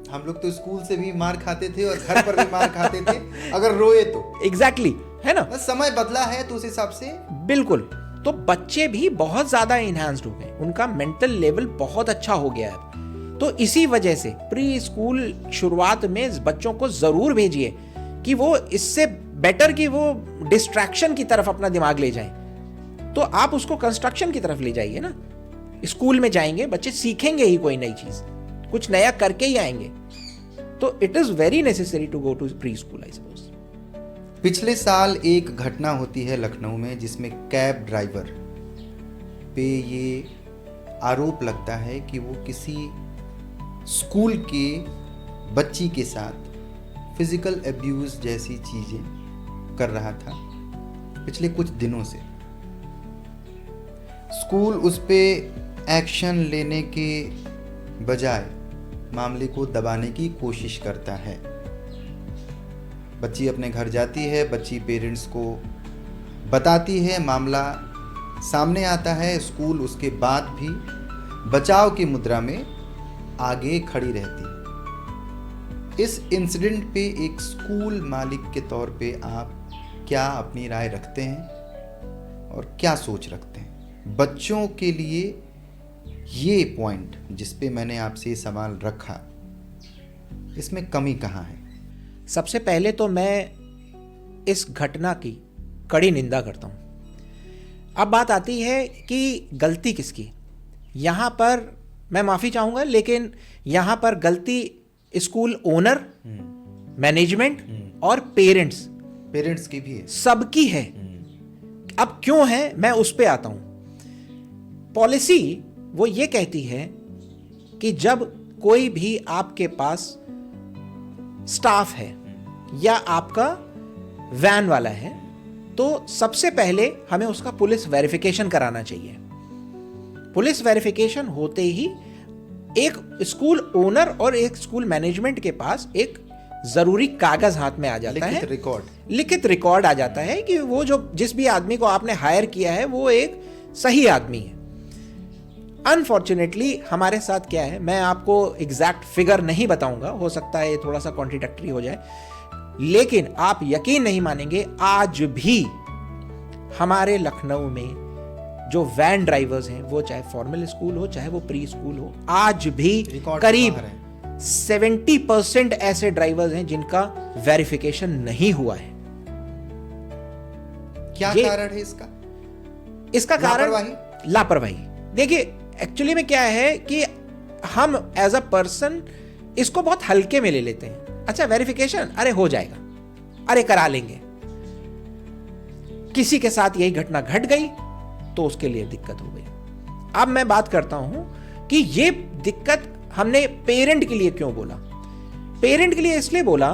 हम लोग तो स्कूल से भी मार खाते थे और घर पर भी मार खाते थे अगर रोए तो। एग्जैक्टली, है ना। समय बदला है तो उस हिसाब से बिल्कुल। तो बच्चे भी बहुत ज्यादा इनहैंस्ड हो गए, उनका मेंटल लेवल बहुत अच्छा हो गया है। तो इसी वजह से प्री स्कूल शुरुआत में बच्चों को जरूर भेजिए कि वो इससे बेटर कि वो डिस्ट्रैक्शन की तरफ अपना दिमाग ले जाएं। तो आप उसको कंस्ट्रक्शन की तरफ ले जाइए ना। स्कूल में जाएंगे बच्चे, सीखेंगे ही कोई नई चीज, कुछ नया करके ही आएंगे। तो it is very necessary to go to pre school, I suppose. पिछले साल एक घटना होती है लखनऊ में, जिसमें कैब ड्राइवर पे ये आरोप लगता है कि वो किसी स्कूल के बच्ची के साथ फिजिकल एब्यूज जैसी चीजें कर रहा था पिछले कुछ दिनों से। स्कूल उस पे एक्शन लेने के बजाय मामले को दबाने की कोशिश करता है। बच्ची अपने घर जाती है, बच्ची पेरेंट्स को बताती है, मामला सामने आता है। स्कूल उसके बाद भी बचाव की मुद्रा में आगे खड़ी रहती है। इस इंसिडेंट पे एक स्कूल मालिक के तौर पे आप क्या अपनी राय रखते हैं और क्या सोच रखते हैं? बच्चों के लिए ये पॉइंट जिस पे मैंने आपसे ये सवाल रखा, इसमें कमी कहाँ है? सबसे पहले तो मैं इस घटना की कड़ी निंदा करता हूँ। अब बात आती है कि गलती किसकी। यहाँ पर मैं माफ़ी चाहूँगा, लेकिन यहाँ पर गलती स्कूल ओनर, मैनेजमेंट और पेरेंट्स की भी है, सबकी है। अब क्यों है, मैं उस पे आता हूँ। पॉलिसी वो ये कहती है कि जब कोई भी आपके पास स्टाफ है या आपका वैन वाला है, तो सबसे पहले हमें उसका पुलिस वेरिफिकेशन कराना चाहिए। पुलिस वेरिफिकेशन होते ही एक स्कूल ओनर और एक स्कूल मैनेजमेंट के पास एक जरूरी कागज हाथ में आ जाता है, लिखित रिकॉर्ड आ जाता है कि वो जिस भी आदमी को आपने हायर किया है वो एक सही आदमी है। अनफॉर्चुनेटली हमारे साथ क्या है, मैं आपको एग्जैक्ट फिगर नहीं बताऊंगा, हो सकता है थोड़ा सा कॉन्ट्रडिक्टरी हो जाए, लेकिन आप यकीन नहीं मानेंगे, आज भी हमारे लखनऊ में जो वैन ड्राइवर्स हैं, वो चाहे फॉर्मल स्कूल हो चाहे वो प्री स्कूल हो, आज भी करीब 70% ऐसे ड्राइवर्स हैं जिनका वेरिफिकेशन नहीं हुआ है। क्या कारण है इसका कारण लापरवाही। देखिए एक्चुअली में क्या है कि हम एज अ पर्सन इसको बहुत हल्के में ले लेते हैं। अच्छा वेरिफिकेशन, अरे हो जाएगा, अरे करा लेंगे। किसी के साथ यही घटना घट गई तो उसके लिए दिक्कत हो गई। अब मैं बात करता हूं कि ये दिक्कत हमने पेरेंट के लिए क्यों बोला। पेरेंट के लिए इसलिए बोला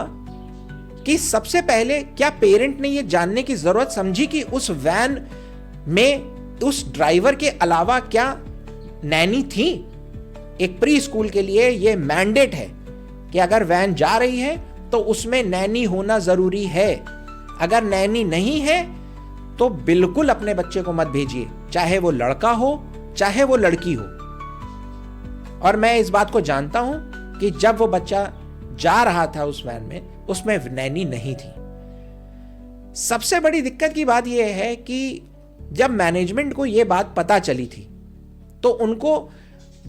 कि सबसे पहले क्या पेरेंट ने ये जानने की जरूरत समझी कि उस वैन में उस ड्राइवर के अलावा क्या नैनी थी। एक प्री स्कूल के लिए ये मैंडेट है कि अगर वैन जा रही है तो उसमें नैनी होना जरूरी है। अगर नैनी नहीं है तो बिल्कुल अपने बच्चे को मत भेजिए, चाहे वो लड़का हो चाहे वो लड़की हो। और मैं इस बात को जानता हूं कि जब वो बच्चा जा रहा था उस वैन में, उसमें नैनी नहीं थी। सबसे बड़ी दिक्कत की बात यह है कि जब मैनेजमेंट को यह बात पता चली थी तो उनको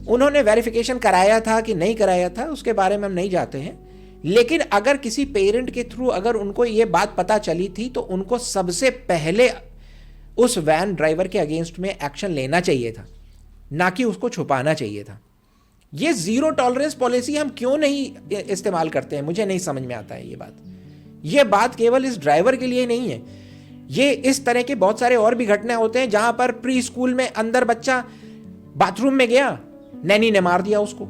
उन्होंने वेरिफिकेशन कराया था कि नहीं कराया था उसके बारे में हम नहीं जाते हैं, लेकिन अगर किसी पेरेंट के थ्रू अगर उनको ये बात पता चली थी तो उनको सबसे पहले उस वैन ड्राइवर के अगेंस्ट में एक्शन लेना चाहिए था, ना कि उसको छुपाना चाहिए था। ये जीरो टॉलरेंस पॉलिसी हम क्यों नहीं इस्तेमाल करते हैं, मुझे नहीं समझ में आता है ये बात। ये बात केवल इस ड्राइवर के लिए नहीं है, ये इस तरह के बहुत सारे और भी घटना होते हैं जहां पर प्री स्कूल में अंदर बच्चा बाथरूम में गया, नैनी ने मार दिया उसको।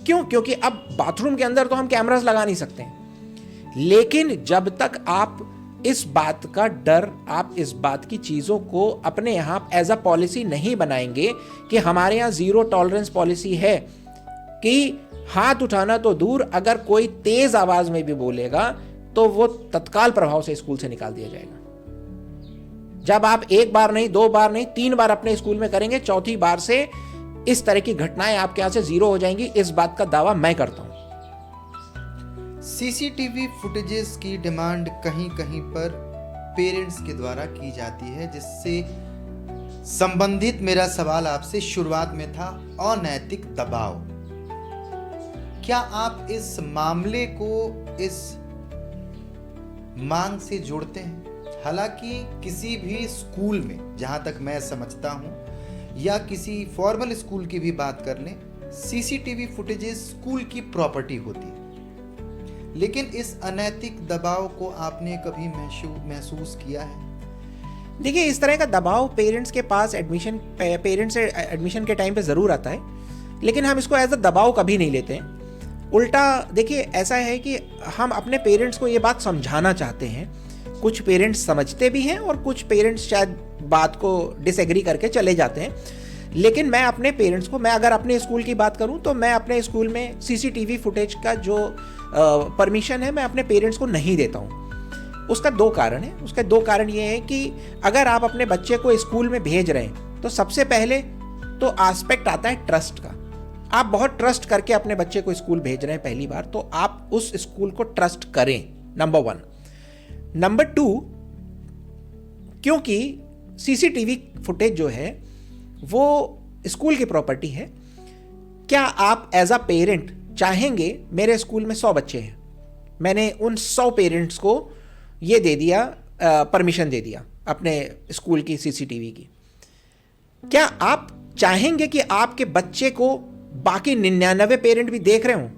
क्यों? क्योंकि अब बाथरूम के अंदर तो हम कैमरास लगा नहीं सकते हैं, लेकिन जब तक आप इस बात का डर, आप इस बात की चीजों को अपने यहां एज अ पॉलिसी नहीं बनाएंगे कि हमारे यहां जीरो टॉलरेंस पॉलिसी है कि हाथ उठाना तो दूर, अगर कोई तेज आवाज में भी बोलेगा तो वो तत्काल प्रभाव से स्कूल से निकाल दिया जाएगा। जब आप एक बार नहीं, दो बार नहीं, 3 बार अपने स्कूल में करेंगे, चौथी बार से इस तरह की घटनाएं आपके यहां से जीरो हो जाएंगी, इस बात का दावा मैं करता हूं। सीसीटीवी फुटेजेस की डिमांड कहीं कहीं पर पेरेंट्स के द्वारा की जाती है, जिससे संबंधित मेरा सवाल आपसे शुरुआत में था अनैतिक दबाव। क्या आप इस मामले को इस मांग से जोड़ते हैं? हालांकि किसी भी स्कूल में, जहां तक मैं समझता हूं, या किसी फॉर्मल स्कूल की भी बात कर लें, सीसीटीवी फुटेजेस स्कूल की प्रॉपर्टी होती है, लेकिन इस अनैतिक दबाव को आपने कभी महसूस किया है? देखिए, इस तरह का दबाव पेरेंट्स के पास पेरेंट्स से एडमिशन के टाइम पे ज़रूर आता है, लेकिन हम इसको एज अ दबाव कभी नहीं लेते हैं। उल्टा देखिए, ऐसा है कि हम अपने पेरेंट्स को ये बात समझाना चाहते हैं। कुछ पेरेंट्स समझते भी हैं और कुछ पेरेंट्स शायद बात को डिसएग्री करके चले जाते हैं, लेकिन मैं अपने पेरेंट्स को, मैं अगर अपने स्कूल की बात करूं तो मैं अपने स्कूल में सीसीटीवी फुटेज का जो परमिशन है मैं अपने पेरेंट्स को नहीं देता हूं। उसका 2 कारण है। उसका 2 कारण ये है कि अगर आप अपने बच्चे को स्कूल में भेज रहे हैं तो सबसे पहले तो एस्पेक्ट आता है ट्रस्ट का। आप बहुत ट्रस्ट करके अपने बच्चे को स्कूल भेज रहे हैं पहली बार, तो आप उस स्कूल को ट्रस्ट करें, नंबर 1। नंबर 2, क्योंकि सीसीटीवी फुटेज जो है वो स्कूल की प्रॉपर्टी है, क्या आप एज अ पेरेंट चाहेंगे, मेरे स्कूल में 100 बच्चे हैं, मैंने उन 100 पेरेंट्स को ये दे दिया, परमिशन दे दिया अपने स्कूल की सीसीटीवी की, क्या आप चाहेंगे कि आपके बच्चे को बाकी 99 पेरेंट भी देख रहे हों,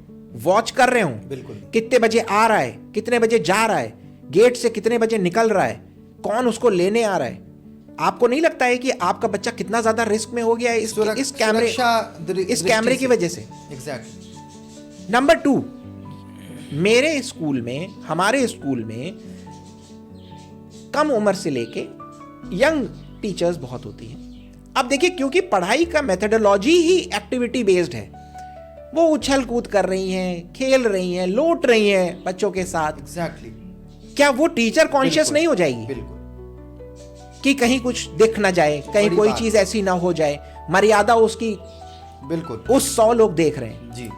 वॉच कर रहे हों? बिल्कुल। कितने बजे आ रहा है, कितने बजे जा रहा है, गेट से कितने बजे निकल रहा है, कौन उसको लेने आ रहा है? आपको नहीं लगता है कि आपका बच्चा कितना ज्यादा रिस्क में हो गया है इस कैमरे की वजह से? एग्जैक्टली। नंबर 2, मेरे स्कूल में, हमारे स्कूल में कम उम्र से लेके यंग टीचर्स बहुत होती हैं। अब देखिए, क्योंकि पढ़ाई का मेथडोलॉजी ही एक्टिविटी बेस्ड है, वो उछल कूद कर रही हैं, खेल रही हैं, लौट रही हैं बच्चों के साथ। एग्जैक्टली। क्या वो टीचर कॉन्शियस नहीं हो जाएगी? बिल्कुल। कि कहीं कुछ दिख ना जाए, कहीं कोई चीज ऐसी ना हो जाए, मर्यादा उसकी, बिल्कुल, उस 100 लोग देख रहे हैं जी,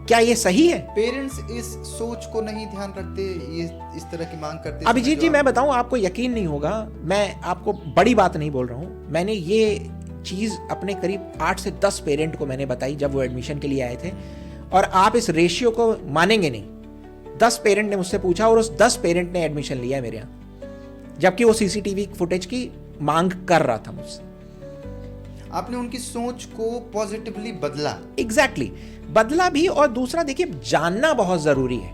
क्या ये सही है? पेरेंट्स इस सोच को नहीं ध्यान रखते, ये इस तरह की मांग करते? अभिजीत जी, मैं बताऊं, आपको यकीन नहीं होगा, मैं आपको बड़ी बात नहीं बोल रहा हूं, मैंने ये चीज अपने करीब 8 से 10 पेरेंट को मैंने बताई जब वो एडमिशन के लिए आए थे, और आप इस रेशियो को मानेंगे नहीं, 10 पेरेंट ने मुझसे पूछा और उस 10 पेरेंट ने एडमिशन लिया मेरे यहाँ, जबकि वो सीसीटीवी फुटेज की मांग कर रहा था मुझसे। आपने उनकी सोच को पॉजिटिवली बदला। एग्जैक्टली, बदला भी। और दूसरा देखिए, जानना बहुत जरूरी है।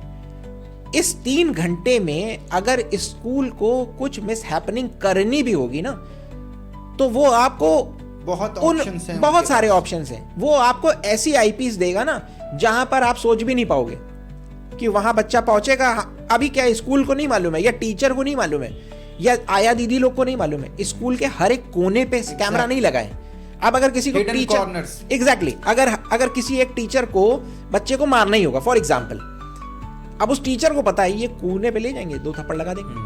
इस 3 घंटे में अगर स्कूल को कुछ मिस हैपनिंग करनी भी होगी ना, तो वो आपको बहुत सारे ऑप्शंस हैं। वो आपको ऐसी आईपीस देगा ना जहां पर आप सोच भी नहीं पाओगे कि वहां बच्चा पहुंचेगा। अभी क्या स्कूल को नहीं मालूम है, या टीचर को नहीं मालूम है, या आया दीदी लोग को नहीं मालूम है, स्कूल के हर एक कोने पे कैमरा नहीं लगा है। अब अगर किसी को टीचर, एग्जैक्टली, अगर किसी एक टीचर को बच्चे को मारना ही होगा फॉर एग्जाम्पल, अब उस टीचर को पता है ये कोने पे ले जाएंगे, 2 थप्पड़ लगा देंगे।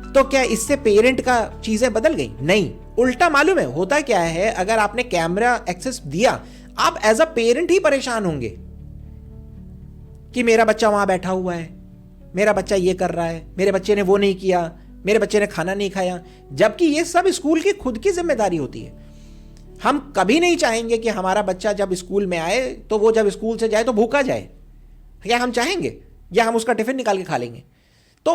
तो क्या इससे पेरेंट का चीजें बदल गई? नहीं, उल्टा मालूम है होता क्या है, अगर आपने कैमरा एक्सेस दिया, आप एज अ पेरेंट ही परेशान होंगे कि मेरा बच्चा वहां बैठा हुआ है, मेरा बच्चा ये कर रहा है, मेरे बच्चे ने वो नहीं किया, मेरे बच्चे ने खाना नहीं खाया, जबकि ये सब स्कूल की खुद की जिम्मेदारी होती है। हम कभी नहीं चाहेंगे कि हमारा बच्चा जब स्कूल में आए तो वो जब स्कूल से जाए तो भूखा जाए, या हम चाहेंगे, या हम उसका टिफिन निकाल के खा लेंगे। तो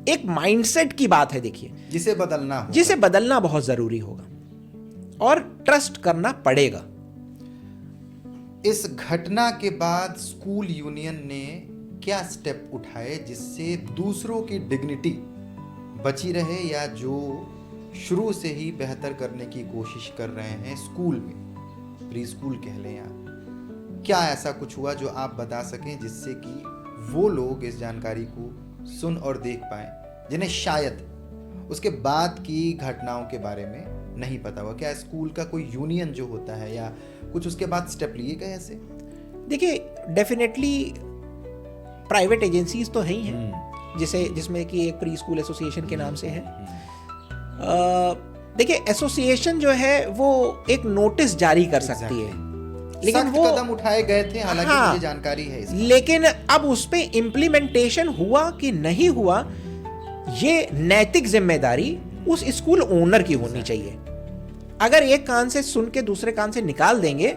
एक माइंडसेट की बात है, देखिए, जिसे बदलना बहुत जरूरी होगा और ट्रस्ट करना पड़ेगा। इस घटना के बाद स्कूल यूनियन ने क्या स्टेप उठाए जिससे दूसरों की डिग्निटी बची रहे, या जो शुरू से ही बेहतर करने की कोशिश कर रहे हैं स्कूल में, प्री स्कूल कह लें, या क्या ऐसा कुछ हुआ जो आप बता सकें जिससे कि वो लोग इस जानकारी को सुन और देख पाएं जिन्हें शायद उसके बाद की घटनाओं के बारे में नहीं पता हुआ? क्या स्कूल का कोई यूनियन जो होता है या कुछ उसके बाद स्टेप लिए गए ऐसे? देखिए, डेफिनेटली प्राइवेट एजेंसीज तो है ही हैं, जिसमें कि एक प्री स्कूल एसोसिएशन के नाम से है। देखिए, एसोसिएशन जो है वो एक नोटिस जारी कर सकती है, लेकिन वो कदम उठाए गए थे, हालांकि मुझे जानकारी है इसका। लेकिन अब उस पे इम्प्लीमेंटेशन हुआ कि नहीं हुआ, ये नैतिक जिम्मेदारी उस स्कूल ओनर की होनी चाहिए। अगर एक कान से सुन के दूसरे कान से निकाल देंगे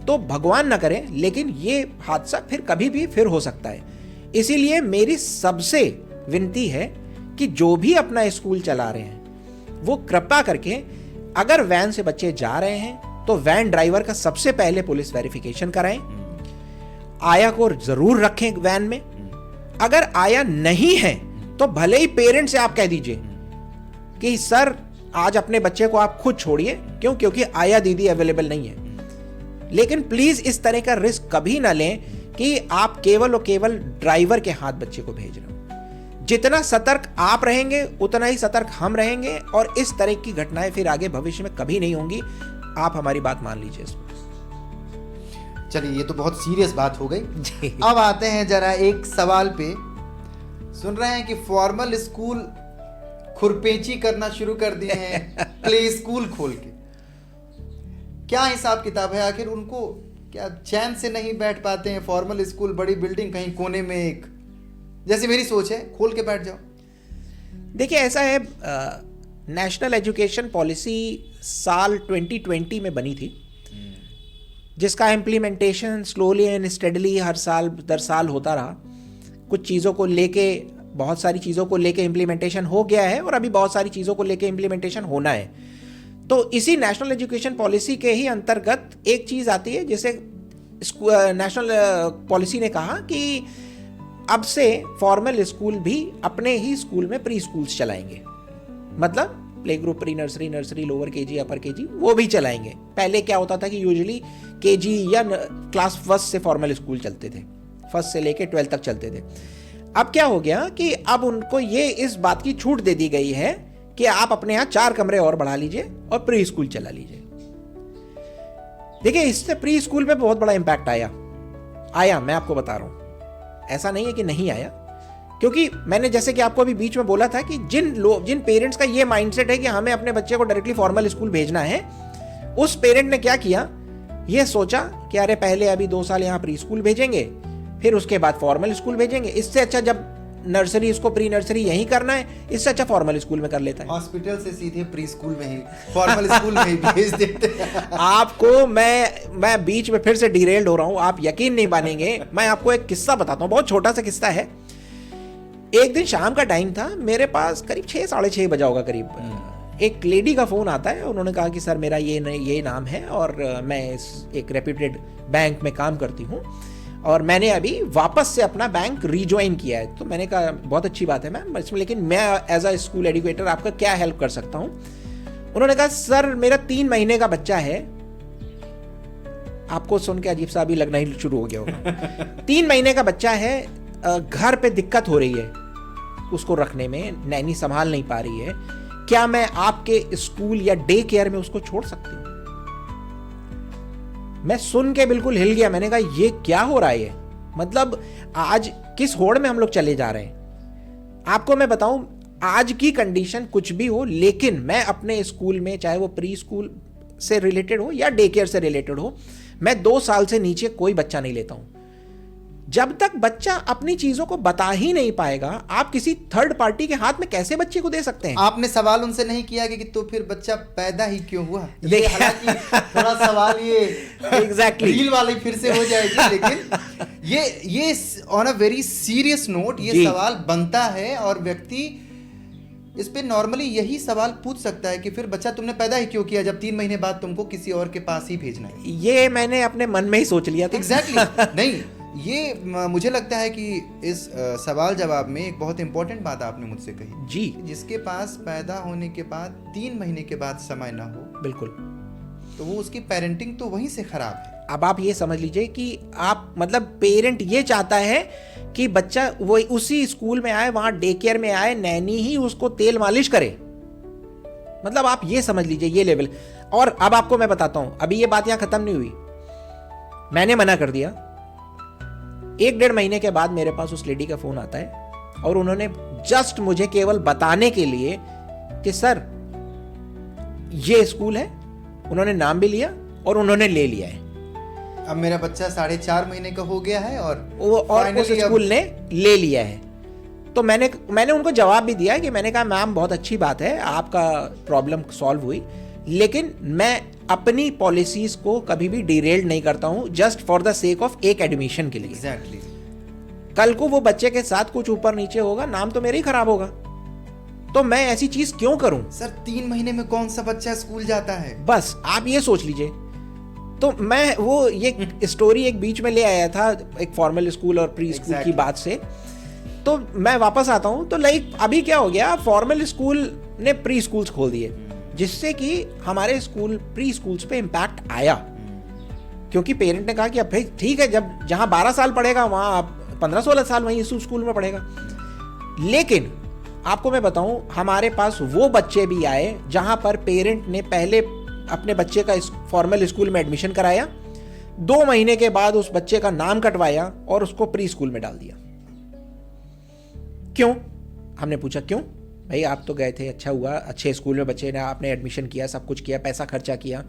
तो भगवान ना करे, लेकिन ये हादसा फिर कभी भी फिर हो सकता है। इसीलिए मेरी सबसे विनती है कि जो भी अपना स्कूल चला रहे हैं वो कृपा करके, अगर वैन से बच्चे जा रहे हैं तो वैन ड्राइवर का सबसे पहले पुलिस वेरिफिकेशन कराएं, आया को जरूर रखें वैन में। अगर आया नहीं है तो भले ही पेरेंट्स से आप कह दीजिए कि सर आज अपने बच्चे को आप खुद छोड़िए, क्योंकि आया दीदी अवेलेबल नहीं है। लेकिन प्लीज इस तरह का रिस्क कभी ना लें कि आप केवल और केवल ड्राइवर के हाथ बच्चे को भेज रहे हो। जितना सतर्क आप रहेंगे उतना ही सतर्क हम रहेंगे, और इस तरह की घटनाएं फिर आगे भविष्य में कभी नहीं होंगी। आप हमारी बात मान लीजिए इसमें। चलिए, ये तो बहुत सीरियस बात हो गई। अब आते हैं जरा एक सवाल पे। सुन रहे हैं कि फॉर्मल स्कूल खुरपेची करना शुरू कर दिए हैं प्ले स्कूल खोल के। क्या हिसाब किताब है? आखिर उनको क्या चैन से नहीं बैठ पाते हैं? फॉर्मल स्कूल, बड़ी बिल्डिंग, कहीं कोने में एक, जैसे मेरी सोच है, खोल के बैठ जाओ। देखिए, ऐसा है, नेशनल एजुकेशन पॉलिसी साल 2020 में बनी थी, जिसका इम्प्लीमेंटेशन स्लोली एंड स्टेडली हर साल दर साल होता रहा। कुछ चीज़ों को लेके, बहुत सारी चीज़ों को लेके इम्प्लीमेंटेशन हो गया है, और अभी बहुत सारी चीज़ों को लेके इम्प्लीमेंटेशन होना है। तो इसी नेशनल एजुकेशन पॉलिसी के ही अंतर्गत एक चीज़ आती है, जिसे नेशनल पॉलिसी ने कहा कि अब से फॉर्मल स्कूल भी अपने ही स्कूल में प्री स्कूल्स चलाएंगे। मतलब play group, pre nursery, nursery, lower KG, upper KG, वो भी चलाएंगे। पहले क्या होता था कि यूजुअली केजी या क्लास 1 से फॉर्मल स्कूल चलते थे, 1 से लेके 12 तक चलते थे। अब क्या हो गया कि अब उनको ये इस बात की छूट दे दी गई है कि आप अपने यहाँ 4 कमरे और बढ़ा लीजिए और प्री स्कूल चला लीजिए। देखिए, इससे प्री स्कूल पे बहुत बड़ा इंपैक्ट आया, मैं आपको बता रहा हूँ। ऐसा नहीं है कि नहीं आया, क्योंकि मैंने जैसे कि आपको अभी बीच में बोला था कि जिन पेरेंट्स का ये माइंडसेट है कि हमें अपने बच्चे को डायरेक्टली फॉर्मल स्कूल भेजना है, उस पेरेंट ने क्या किया, ये सोचा कि अरे पहले अभी 2 साल यहाँ प्री स्कूल भेजेंगे, फिर उसके बाद फॉर्मल स्कूल भेजेंगे। इससे अच्छा जब नर्सरी, इसको प्री नर्सरी यहीं करना है, इससे अच्छा फॉर्मल स्कूल में कर लेता है। हॉस्पिटल से सीधे प्री स्कूल में ही, फॉर्मल स्कूल में ही भेज देते हैं। आपको मैं बीच में फिर से डिरेल्ड हो रहा हूं, आप यकीन नहीं मानेंगे। मैं आपको एक किस्सा बताता हूं, बहुत छोटा सा किस्सा है। एक दिन शाम का टाइम था, मेरे पास करीब 6, साढ़े 6 बजा होगा करीब। एक लेडी का फोन आता है, उन्होंने कहा कि सर मेरा ये नाम है और मैं एक रेप्यूटेड बैंक में काम करती हूँ और मैंने अभी वापस से अपना बैंक रीज्वाइन किया है। तो मैंने कहा बहुत अच्छी बात है मैम, इसमें लेकिन मैं एज अ स्कूल एजुकेटर आपका क्या हेल्प कर सकता हूँ। उन्होंने कहा सर मेरा 3 महीने का बच्चा है। आपको सुन के अजीब सा भी लगना ही शुरू हो गया होगा। 3 महीने का बच्चा है, घर पे दिक्कत हो रही है उसको रखने में, नैनी संभाल नहीं पा रही है, क्या मैं आपके स्कूल या डे केयर में उसको छोड़ सकती हूँ? मैं सुन के बिल्कुल हिल गया। मैंने कहा ये क्या हो रहा है, मतलब आज किस होड़ में हम लोग चले जा रहे हैं। आपको मैं बताऊं, आज की कंडीशन कुछ भी हो, लेकिन मैं अपने स्कूल में, चाहे वो प्री स्कूल से रिलेटेड हो या डे केयर से रिलेटेड हो, मैं 2 साल से नीचे कोई बच्चा नहीं लेता हूं। जब तक बच्चा अपनी चीजों को बता ही नहीं पाएगा, आप किसी थर्ड पार्टी के हाथ में कैसे बच्चे को दे सकते हैं? आपने सवाल उनसे नहीं किया कि तो फिर बच्चा पैदा ही क्यों हुआ? ये देखिए- हालांकि थोड़ा सवाल ये Exactly. रील वाली फिर से हो जाएगी, लेकिन ये on a very serious note ये जी। सवाल बनता है, और व्यक्ति इस पे नॉर्मली यही सवाल पूछ सकता है कि फिर बच्चा तुमने पैदा ही क्यों किया जब 3 महीने बाद तुमको किसी और के पास ही भेजना है? ये मैंने अपने मन में ही सोच लिया था। एग्जैक्टली नहीं, ये मुझे लगता है कि इस सवाल जवाब में एक बहुत इंपॉर्टेंट बात आपने मुझसे कही जी कि जिसके पास पैदा होने के बाद 3 महीने के बाद समय ना हो, बिल्कुल। तो वो उसकी पेरेंटिंग तो वहीं से खराब है। अब आप ये समझ लीजिए कि आप मतलब पेरेंट ये चाहता है कि बच्चा वो उसी स्कूल में आए, वहां डे केयर में आए, नैनी ही उसको तेल मालिश करे। मतलब आप ये समझ लीजिए ये लेवल। और अब आपको मैं बताता हूं, अभी ये बात यहां खत्म नहीं हुई। मैंने मना कर दिया। 1-1.5 महीने के बाद मेरे पास उस लेडी का फोन आता है और उन्होंने जस्ट मुझे केवल बताने के लिए कि सर ये स्कूल है, उन्होंने नाम भी लिया और उन्होंने ले लिया है। अब मेरा बच्चा 4.5 महीने का हो गया है और उस finally स्कूल ने ले लिया है। तो मैंने उनको जवाब भी दिया कि मैंने कहा मैम बहुत अच्छी बात है, आपका प्रॉब्लम सॉल्व हुई, लेकिन मैं अपनी पॉलिसीज को कभी भी डिरेल्ड नहीं करता हूं just for the sake of एक एडमिशन के लिए। एग्जैक्टली। कल को वो बच्चे के साथ कुछ ऊपर नीचे होगा, नाम तो मेरा ही खराब होगा, तो मैं ऐसी चीज क्यों करूं? सर 3 महीने में कौन सा बच्चा स्कूल जाता है? बस आप ये सोच लीजिए। तो मैं वो ये स्टोरी एक बीच में ले आया था एक फॉर्मल स्कूल और प्री स्कूल की Exactly. बात से, तो मैं वापस आता हूं। तो लाइक अभी क्या हो गया, फॉर्मल स्कूल ने प्री स्कूल्स खोल दिए, जिससे कि हमारे स्कूल प्री स्कूल्स पे इम्पैक्ट आया, क्योंकि पेरेंट ने कहा कि अब भाई ठीक है, जब जहां 12 साल पढ़ेगा वहां आप 15-16 साल वहीं इस स्कूल में पढ़ेगा। लेकिन आपको मैं बताऊं, हमारे पास वो बच्चे भी आए जहां पर पेरेंट ने पहले अपने बच्चे का फॉर्मल स्कूल में एडमिशन कराया, 2 महीने के बाद उस बच्चे का नाम कटवाया और उसको प्री स्कूल में डाल दिया। क्यों? हमने पूछा क्यों? भाई आप तो गए थे, अच्छा हुआ, अच्छे स्कूल में बच्चे ने आपने एडमिशन किया, सब कुछ किया, पैसा खर्चा किया,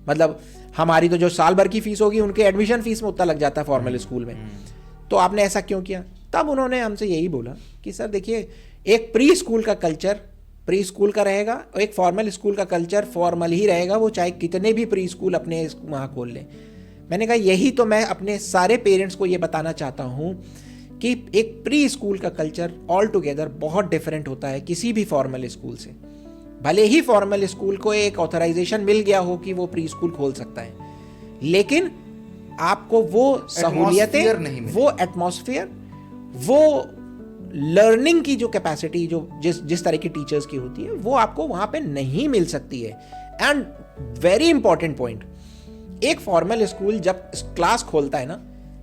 मतलब हमारी तो जो साल भर की फीस होगी उनके एडमिशन फीस में उतना लग जाता है फॉर्मल स्कूल में, तो आपने ऐसा क्यों किया? तब उन्होंने हमसे यही बोला कि सर देखिए, एक प्री स्कूल का कल्चर प्री स्कूल का रहेगा और एक फॉर्मल स्कूल का कल्चर फॉर्मल ही रहेगा, वो चाहे कितने भी प्री स्कूल अपने वहाँ खोल लें। मैंने कहा यही तो मैं अपने सारे पेरेंट्स को ये बताना चाहता हूँ कि एक प्री स्कूल का कल्चर ऑल टुगेदर बहुत डिफरेंट होता है किसी भी फॉर्मल स्कूल से। भले ही फॉर्मल स्कूल को एक ऑथराइजेशन मिल गया हो कि वो प्री स्कूल खोल सकता है, लेकिन आपको वो सहूलियतें, वो एटमॉस्फेयर, वो लर्निंग की जो कैपेसिटी जो जिस तरह की टीचर्स की होती है, वो आपको वहां पे नहीं मिल सकती है। एंड वेरी इंपॉर्टेंट पॉइंट, एक फॉर्मल स्कूल जब क्लास खोलता है ना,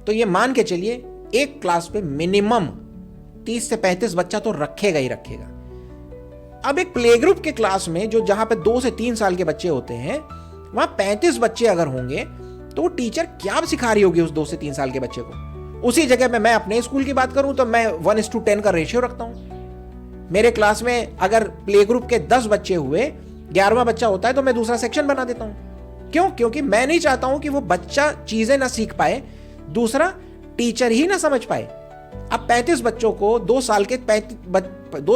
तो ये मान के चलिए एक क्लास पे मिनिमम 30 से 35 बच्चा तो रखेगा ही रखेगा। अब एक प्ले ग्रुप के क्लास में जो जहां पे 2 से 3 साल के बच्चे होते हैं, वहां 35 बच्चे अगर होंगे तो टीचर क्या सिखा रही होगी उस 2 से 3 साल के बच्चे को? उसी जगह पे मैं अपने स्कूल की बात करूं तो मैं 1:10 का रेशियो रखता हूं। मेरे क्लास में अगर प्ले ग्रुप के 10 बच्चे हुए, 11वां बच्चा होता है तो मैं दूसरा सेक्शन बना देता हूं। क्यों? क्योंकि मैं नहीं चाहता हूं कि वो बच्चा चीजें ना सीख पाए, दूसरा टीचर ही ना समझ पाए। अब 35 बच्चों को 2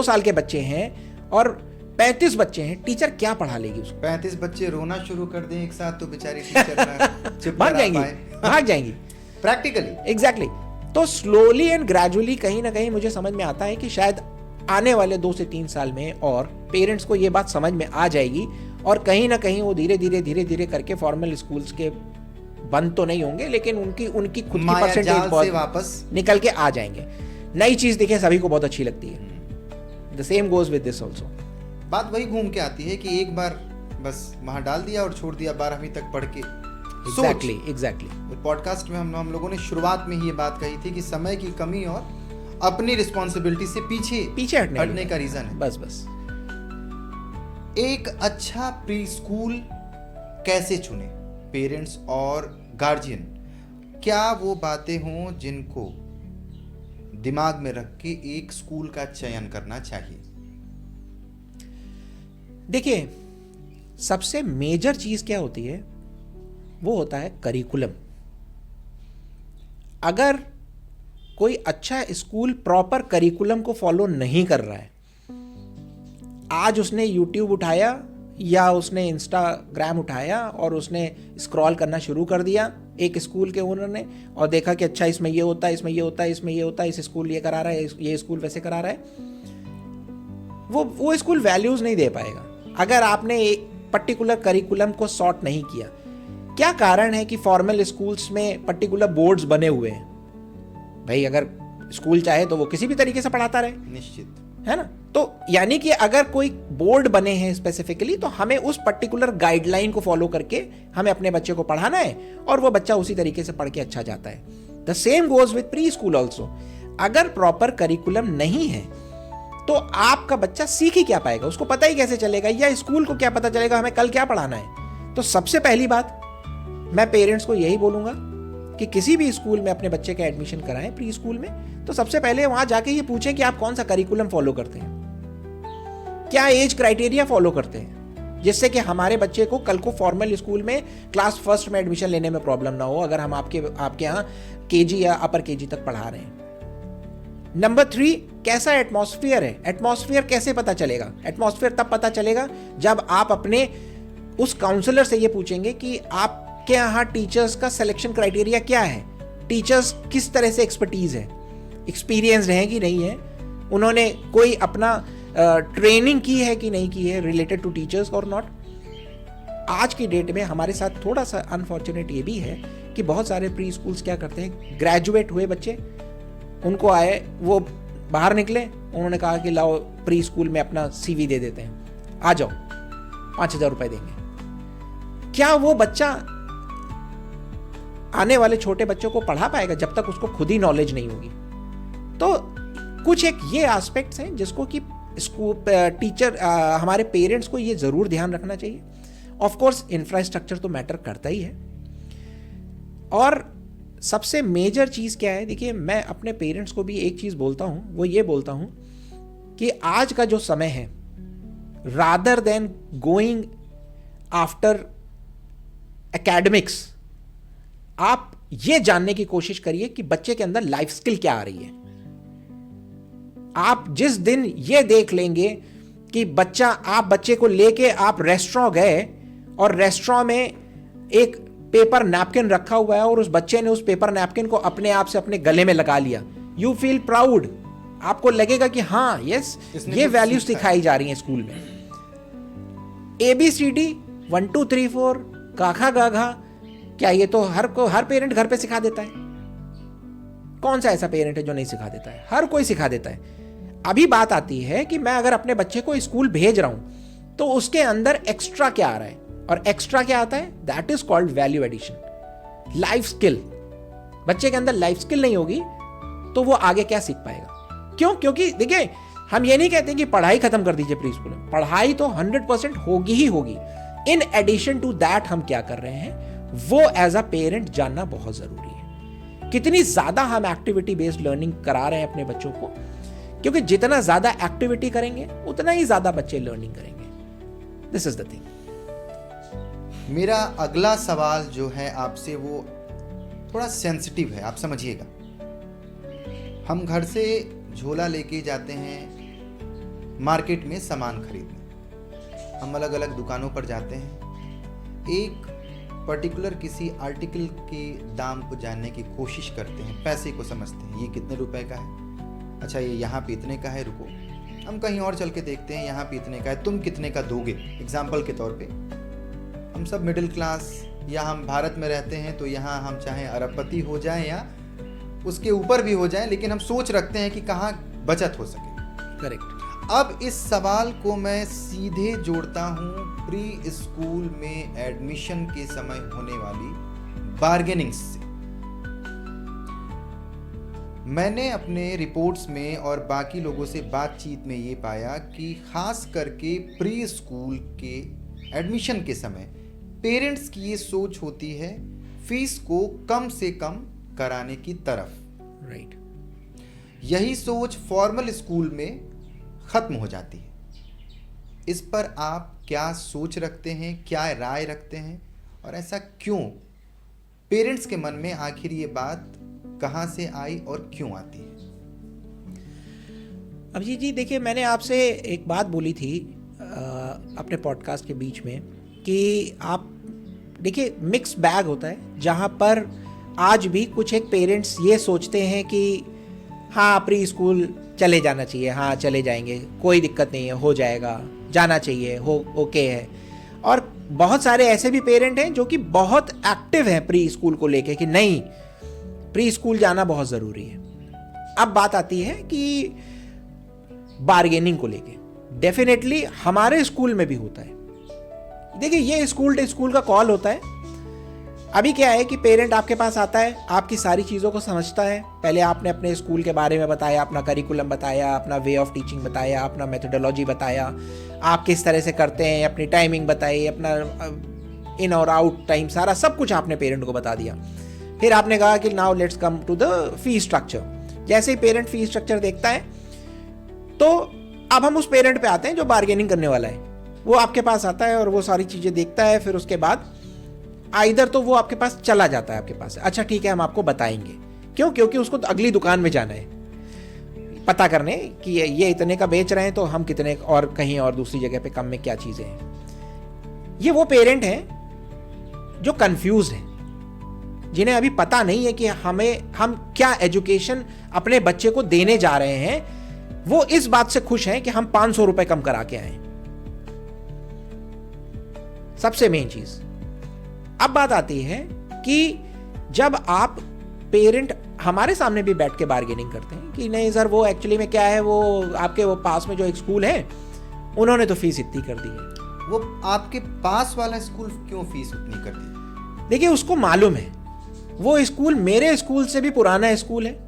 साल के बच्चे हैं और 35 बच्चे हैं, टीचर क्या पढ़ा लेगी उसको? 35 बच्चे रोना शुरू कर दें एक साथ तो बेचारी टीचर भाग जाएंगी प्रैक्टिकली। एग्जैक्टली। तो स्लोली एंड ग्रेजुअली कहीं ना कहीं मुझे समझ में आता है कि शायद आने वाले 2 से 3 साल में और पेरेंट्स को ये बात समझ में आ जाएगी और कहीं ना कहीं वो धीरे धीरे करके फॉर्मल स्कूल्स के बंद तो नहीं होंगे, लेकिन उनकी खुद की परसेंटेज बहुत वापस निकल के आ जाएंगे। नई चीज देखिए सभी को बहुत अच्छी लगती है। The same goes with this also. बात वही घूम के आती है कि एक बार बस वहां डाल दिया और छोड़ दिया 12वीं तक पढ़ के। एग्जैक्टली। पॉडकास्ट में हम लोगों ने शुरुआत में ही ये बात कही थी कि समय की कमी और अपनी रिस्पॉन्सिबिलिटी से पीछे हटने का रीजन है। बस एक अच्छा प्री स्कूल कैसे चुने? पेरेंट्स और गार्जियन क्या वो बातें हों जिनको दिमाग में रख के एक स्कूल का चयन करना चाहिए? देखिए, सबसे मेजर चीज क्या होती है, वो होता है करिकुलम। अगर कोई अच्छा स्कूल प्रॉपर करिकुलम को फॉलो नहीं कर रहा है, आज उसने यूट्यूब उठाया या उसने इंस्टाग्राम उठाया और उसने स्क्रॉल करना शुरू कर दिया एक स्कूल के ओनर ने, और देखा कि अच्छा इसमें ये होता है, इसमें ये होता है, इसमें ये होता है, इस स्कूल ये करा रहा है, ये स्कूल वैसे करा रहा है, वो स्कूल वैल्यूज नहीं दे पाएगा अगर आपने एक पर्टिकुलर करिकुलम को सॉर्ट नहीं किया। क्या कारण है कि फॉर्मल स्कूल्स में पर्टिकुलर बोर्ड्स बने हुए हैं? भाई अगर स्कूल चाहे तो वो किसी भी तरीके से पढ़ाता रहे, निश्चित है ना। तो यानी कि अगर कोई बोर्ड बने हैं स्पेसिफिकली, तो हमें उस पर्टिकुलर गाइडलाइन को फॉलो करके हमें अपने बच्चे को पढ़ाना है और वो बच्चा उसी तरीके से पढ़ के अच्छा जाता है। The same goes with pre school also. अगर प्रॉपर करिकुलम नहीं है तो आपका बच्चा सीख ही क्या पाएगा, उसको पता ही कैसे चलेगा, या स्कूल को क्या पता चलेगा हमें कल क्या पढ़ाना है। तो सबसे पहली बात मैं पेरेंट्स को यही बोलूंगा कि किसी भी स्कूल में अपने बच्चे का एडमिशन कराएं प्री स्कूल में, तो सबसे पहले वहां जाके ये पूछें कि आप कौन सा करिकुलम फॉलो करते हैं, क्या एज क्राइटेरिया फॉलो करते हैं, जिससे कि हमारे बच्चे को कल को फॉर्मल स्कूल में क्लास फर्स्ट में एडमिशन लेने में प्रॉब्लम ना हो अगर हम आपके यहाँ केजी या अपर केजी तक पढ़ा रहे हैं। नंबर 3, कैसा एटमॉस्फेयर है। एटमॉस्फेयर कैसे पता चलेगा? एटमॉस्फेयर तब पता चलेगा जब आप अपने उस काउंसलर से ये पूछेंगे कि आपके यहाँ टीचर्स का सिलेक्शन क्राइटेरिया क्या है, टीचर्स किस तरह से एक्सपर्टीज है, एक्सपीरियंस है कि नहीं है, उन्होंने कोई अपना ट्रेनिंग की है कि नहीं की है रिलेटेड टू टीचर्स और नॉट। आज की डेट में हमारे साथ थोड़ा सा अनफॉर्चुनेट ये भी है कि बहुत सारे प्री स्कूल्स क्या करते हैं, ग्रेजुएट हुए बच्चे उनको आए, वो बाहर निकले, उन्होंने कहा कि लाओ प्री स्कूल में अपना CV दे देते हैं, आ जाओ 5,000 रुपए देंगे। क्या वो बच्चा आने वाले छोटे बच्चों को पढ़ा पाएगा जब तक उसको खुद ही नॉलेज नहीं होगी? तो कुछ एक ये एस्पेक्ट्स हैं जिसको कि स्कूल टीचर हमारे पेरेंट्स को ये जरूर ध्यान रखना चाहिए। ऑफ कोर्स इंफ्रास्ट्रक्चर तो मैटर करता ही है, और सबसे मेजर चीज क्या है, देखिए मैं अपने पेरेंट्स को भी एक चीज बोलता हूं, वो ये बोलता हूं कि आज का जो समय है, rather than going after academics, आप ये जानने की कोशिश करिए कि बच्चे के अंदर लाइफ स्किल क्या आ रही है। आप जिस दिन ये देख लेंगे कि आप बच्चे को लेके आप रेस्टोरेंट गए और रेस्टोरेंट में एक पेपर नैपकिन रखा हुआ है और उस बच्चे ने उस पेपर नैपकिन को अपने आप से अपने गले में लगा लिया, यू फील प्राउड। आपको लगेगा कि हाँ यस, ये वैल्यूज सिखाई जा रही हैं स्कूल में। ABCD 1 2 3 4 काखा गाघा, क्या ये तो हर पेरेंट घर पे सिखा देता है? कौन सा ऐसा पेरेंट है जो नहीं सिखा देता है? हर कोई सिखा देता है। अभी बात आती है कि मैं अगर अपने बच्चे को स्कूल भेज रहा हूं तो उसके अंदर एक्स्ट्रा क्या आ रहा है, और एक्स्ट्रा क्या आता है, that is called value addition, life skill. बच्चे के अंदर लाइफ स्किल नहीं होगी तो वो आगे क्या सीख पाएगा? क्यों? क्योंकि देखिए हम ये नहीं कहते कि पढ़ाई खत्म कर दीजिए प्री स्कूल में, पढ़ाई तो 100% होगी ही होगी। इन एडिशन टू दैट हम क्या कर रहे हैं वो एज अ पेरेंट जानना बहुत जरूरी है। कितनी ज्यादा हम एक्टिविटी बेस्ड लर्निंग करा रहे हैं अपने बच्चों को, क्योंकि जितना ज्यादा एक्टिविटी करेंगे उतना ही ज्यादा बच्चे लर्निंग करेंगे। This is the thing. मेरा अगला सवाल जो है आपसे वो थोड़ा सेंसिटिव है, आप समझिएगा। हम घर से झोला लेके जाते हैं मार्केट में सामान खरीदने, हम अलग अलग दुकानों पर जाते हैं, एक पर्टिकुलर किसी आर्टिकल के दाम को जानने की कोशिश करते हैं, पैसे को समझते हैं, ये कितने रुपए का है, अच्छा ये यहाँ पे इतने का है, रुको हम कहीं और चल के देखते हैं, यहाँ पे इतने का है, तुम कितने का दोगे। एग्जाम्पल के तौर पे हम सब मिडिल क्लास या हम भारत में रहते हैं, तो यहाँ हम चाहे अरबपति हो जाएं या उसके ऊपर भी हो जाएं, लेकिन हम सोच रखते हैं कि कहाँ बचत हो सके। करेक्ट। अब इस सवाल को मैं सीधे जोड़ता हूँ प्री स्कूल में एडमिशन के समय होने वाली बार्गेनिंग से। मैंने अपने रिपोर्ट्स में और बाकी लोगों से बातचीत में ये पाया कि खास करके प्री स्कूल के एडमिशन के समय पेरेंट्स की ये सोच होती है फीस को कम से कम कराने की तरफ। राइट। यही सोच फॉर्मल स्कूल में खत्म हो जाती है। इस पर आप क्या सोच रखते हैं, क्या राय रखते हैं, और ऐसा क्यों पेरेंट्स के मन में आखिर ये बात कहाँ से आई और क्यों आती है? अभिजीत जी देखिए, मैंने आपसे एक बात बोली थी अपने पॉडकास्ट के बीच में कि आप देखिए मिक्स बैग होता है, जहाँ पर आज भी कुछ एक पेरेंट्स ये सोचते हैं कि हाँ प्री स्कूल चले जाना चाहिए, हाँ चले जाएंगे, कोई दिक्कत नहीं है, हो जाएगा, जाना चाहिए, हो ओके है। और बहुत सारे ऐसे भी पेरेंट हैं जो कि बहुत एक्टिव हैं प्री स्कूल को लेके कि नहीं, प्री स्कूल जाना बहुत ज़रूरी है। अब बात आती है कि बार्गेनिंग को लेके, डेफिनेटली हमारे स्कूल में भी होता है। देखिए ये स्कूल टू स्कूल का कॉल होता है। अभी क्या है कि पेरेंट आपके पास आता है, आपकी सारी चीज़ों को समझता है। पहले आपने अपने स्कूल के बारे में बताया, अपना करिकुलम बताया, अपना वे ऑफ टीचिंग बताया, अपना मेथोडोलॉजी बताया, आप किस तरह से करते हैं, अपनी टाइमिंग बताई, अपना इन और आउट टाइम, सारा सब कुछ आपने पेरेंट को बता दिया। फिर आपने कहा कि now let's come to the fees structure. जैसे ही पेरेंट फीस स्ट्रक्चर देखता है तो अब हम उस पेरेंट पे आते हैं जो बार्गेनिंग करने वाला है। वो आपके पास आता है और वो सारी चीज़ें देखता है। फिर उसके बाद आइदर तो वो आपके पास चला जाता है, आपके पास अच्छा ठीक है हम आपको बताएंगे, क्यों? क्योंकि उसको तो अगली दुकान में जाना है पता करने कि ये इतने का बेच रहे हैं तो हम कितने और कहीं और दूसरी जगह पे कम में क्या चीज़ें हैं। ये वो पेरेंट हैं जो कंफ्यूज हैं, जिन्हें अभी पता नहीं है कि हम क्या एजुकेशन अपने बच्चे को देने जा रहे हैं। वो इस बात से खुश हैं कि हम 500 रुपए कम करा के आए। सबसे मेन चीज। अब बात आती है कि जब आप पेरेंट हमारे सामने भी बैठ के बार्गेनिंग करते हैं कि नहीं सर वो एक्चुअली में क्या है, वो आपके वो पास में जो एक स्कूल है उन्होंने तो फीस इतनी कर दी है। वो आपके पास वाला स्कूल क्यों फीस उतनी कर दी? देखिए उसको मालूम है वो स्कूल मेरे स्कूल से भी पुराना स्कूल है।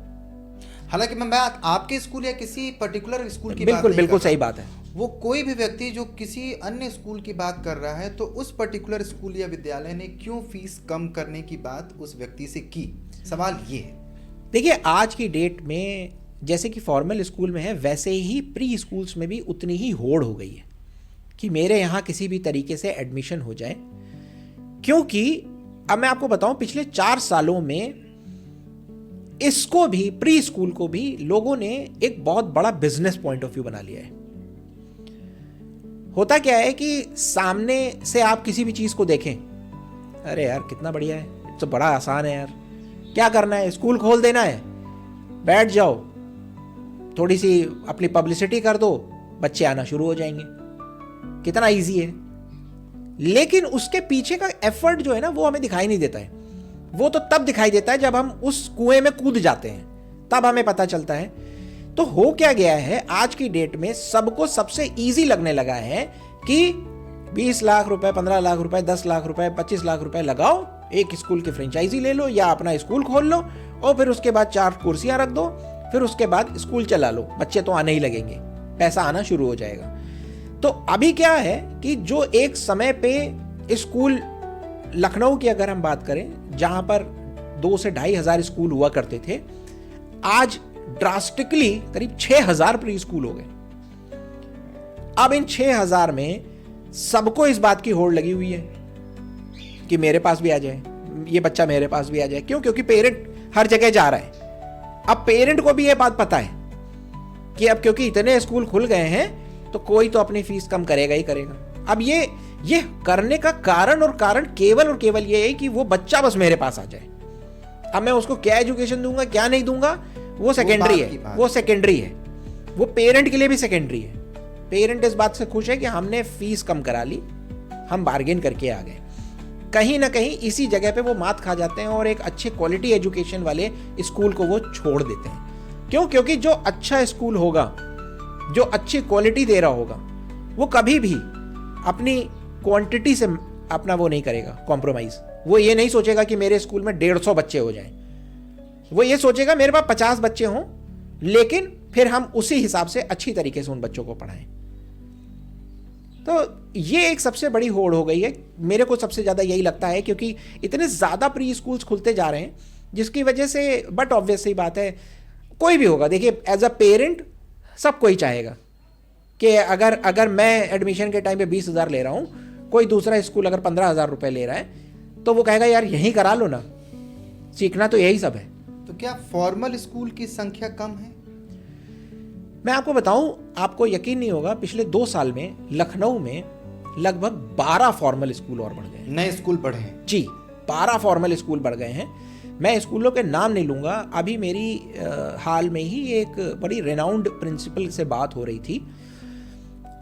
हालांकि मैं बात आपके स्कूल या किसी पर्टिकुलर स्कूल की बिल्कुल बिल्कुल सही बात है। वो कोई भी व्यक्ति जो किसी अन्य स्कूल की बात कर रहा है तो उस पर्टिकुलर स्कूल या विद्यालय ने क्यों फीस कम करने की बात उस व्यक्ति से की, सवाल ये है। देखिए आज की डेट में जैसे कि फॉर्मल स्कूल में है वैसे ही प्री स्कूल्स में भी उतनी ही होड़ हो गई है कि मेरे यहाँ किसी भी तरीके से एडमिशन हो जाए। क्योंकि अब मैं आपको बताऊं पिछले 4 सालों में इसको भी, प्री स्कूल को भी लोगों ने एक बहुत बड़ा बिजनेस पॉइंट ऑफ व्यू बना लिया है। होता क्या है कि सामने से आप किसी भी चीज को देखें, अरे यार कितना बढ़िया है, तो बड़ा आसान है यार, क्या करना है, स्कूल खोल देना है, बैठ जाओ, थोड़ी सी अपनी पब्लिसिटी कर दो, बच्चे आना शुरू हो जाएंगे, कितना इजी है। लेकिन उसके पीछे का एफर्ट जो है ना वो हमें दिखाई नहीं देता है। वो तो तब दिखाई देता है जब हम उस कुएं में कूद जाते हैं, तब हमें पता चलता है। तो हो क्या गया है आज की डेट में, सबको सबसे इजी लगने लगा है कि 20 लाख रुपए, 15 लाख रुपए, 10 लाख रुपए, 25 लाख रुपए लगाओ, एक स्कूल की फ्रेंचाइजी ले लो या अपना स्कूल खोल लो और फिर उसके बाद 4 कुर्सियां रख दो, फिर उसके बाद स्कूल चला लो, बच्चे तो आने ही लगेंगे, पैसा आना शुरू हो जाएगा। तो अभी क्या है कि जो एक समय पे स्कूल, लखनऊ की अगर हम बात करें जहां पर 2 से 2,500 स्कूल हुआ करते थे, आज ड्रास्टिकली करीब 6,000 प्री स्कूल हो गए। अब इन 6,000 में सबको इस बात की होड़ लगी हुई है कि मेरे पास भी आ जाए, ये बच्चा मेरे पास भी आ जाए। क्यों? क्योंकि पेरेंट हर जगह जा रहा है। अब पेरेंट को भी ये बात पता है कि अब क्योंकि इतने स्कूल खुल गए हैं तो कोई तो अपनी फीस कम करेगा ही करेगा। अब ये करने का कारण केवल और केवल ये है कि वो बच्चा बस मेरे पास आ जाए। अब मैं उसको क्या एजुकेशन दूंगा क्या नहीं दूंगा वो सेकेंडरी है, वो सेकेंडरी है, वो पेरेंट के लिए भी सेकेंडरी है। पेरेंट इस बात से खुश है कि हमने फीस कम करा ली, हम बार्गेन करके आ गए। कहीं ना कहीं इसी जगह पे वो मात खा जाते हैं और एक अच्छे क्वालिटी एजुकेशन वाले स्कूल को वो छोड़ देते हैं। क्यों? क्योंकि जो अच्छा स्कूल होगा, जो अच्छी क्वालिटी दे रहा होगा, वो कभी भी अपनी क्वांटिटी से अपना वो नहीं करेगा कॉम्प्रोमाइज। वो ये नहीं सोचेगा कि मेरे स्कूल में 150 बच्चे हो जाएं, वो ये सोचेगा मेरे पास 50 बच्चे हों, लेकिन फिर हम उसी हिसाब से अच्छी तरीके से उन बच्चों को पढ़ाएं। तो ये एक सबसे बड़ी होड़ हो गई है, मेरे को सबसे ज़्यादा यही लगता है, क्योंकि इतने ज़्यादा प्री स्कूल्स खुलते जा रहे हैं जिसकी वजह से, बट ऑब्वियस सी बात है, कोई भी होगा, देखिए एज अ पेरेंट सब कोई चाहेगा कि अगर मैं एडमिशन के टाइम पे 20,000 ले रहा हूँ, कोई दूसरा स्कूल अगर 15,000 रुपये ले रहा है तो वो कहेगा यार यहीं करा लो ना, सीखना तो यही सब है। तो तो क्या फॉर्मल स्कूल की संख्या कम है? मैं आपको बताऊं, आपको यकीन नहीं होगा, पिछले 2 साल में लखनऊ में लगभग 12 फॉर्मल स्कूल और बढ़ गए हैं। नए स्कूल बढ़े हैं जी, 12 फॉर्मल स्कूल बढ़ गए हैं। मैं स्कूलों के नाम नहीं लूँगा। अभी मेरी हाल में ही एक बड़ी रेनाउंड प्रिंसिपल से बात हो रही थी।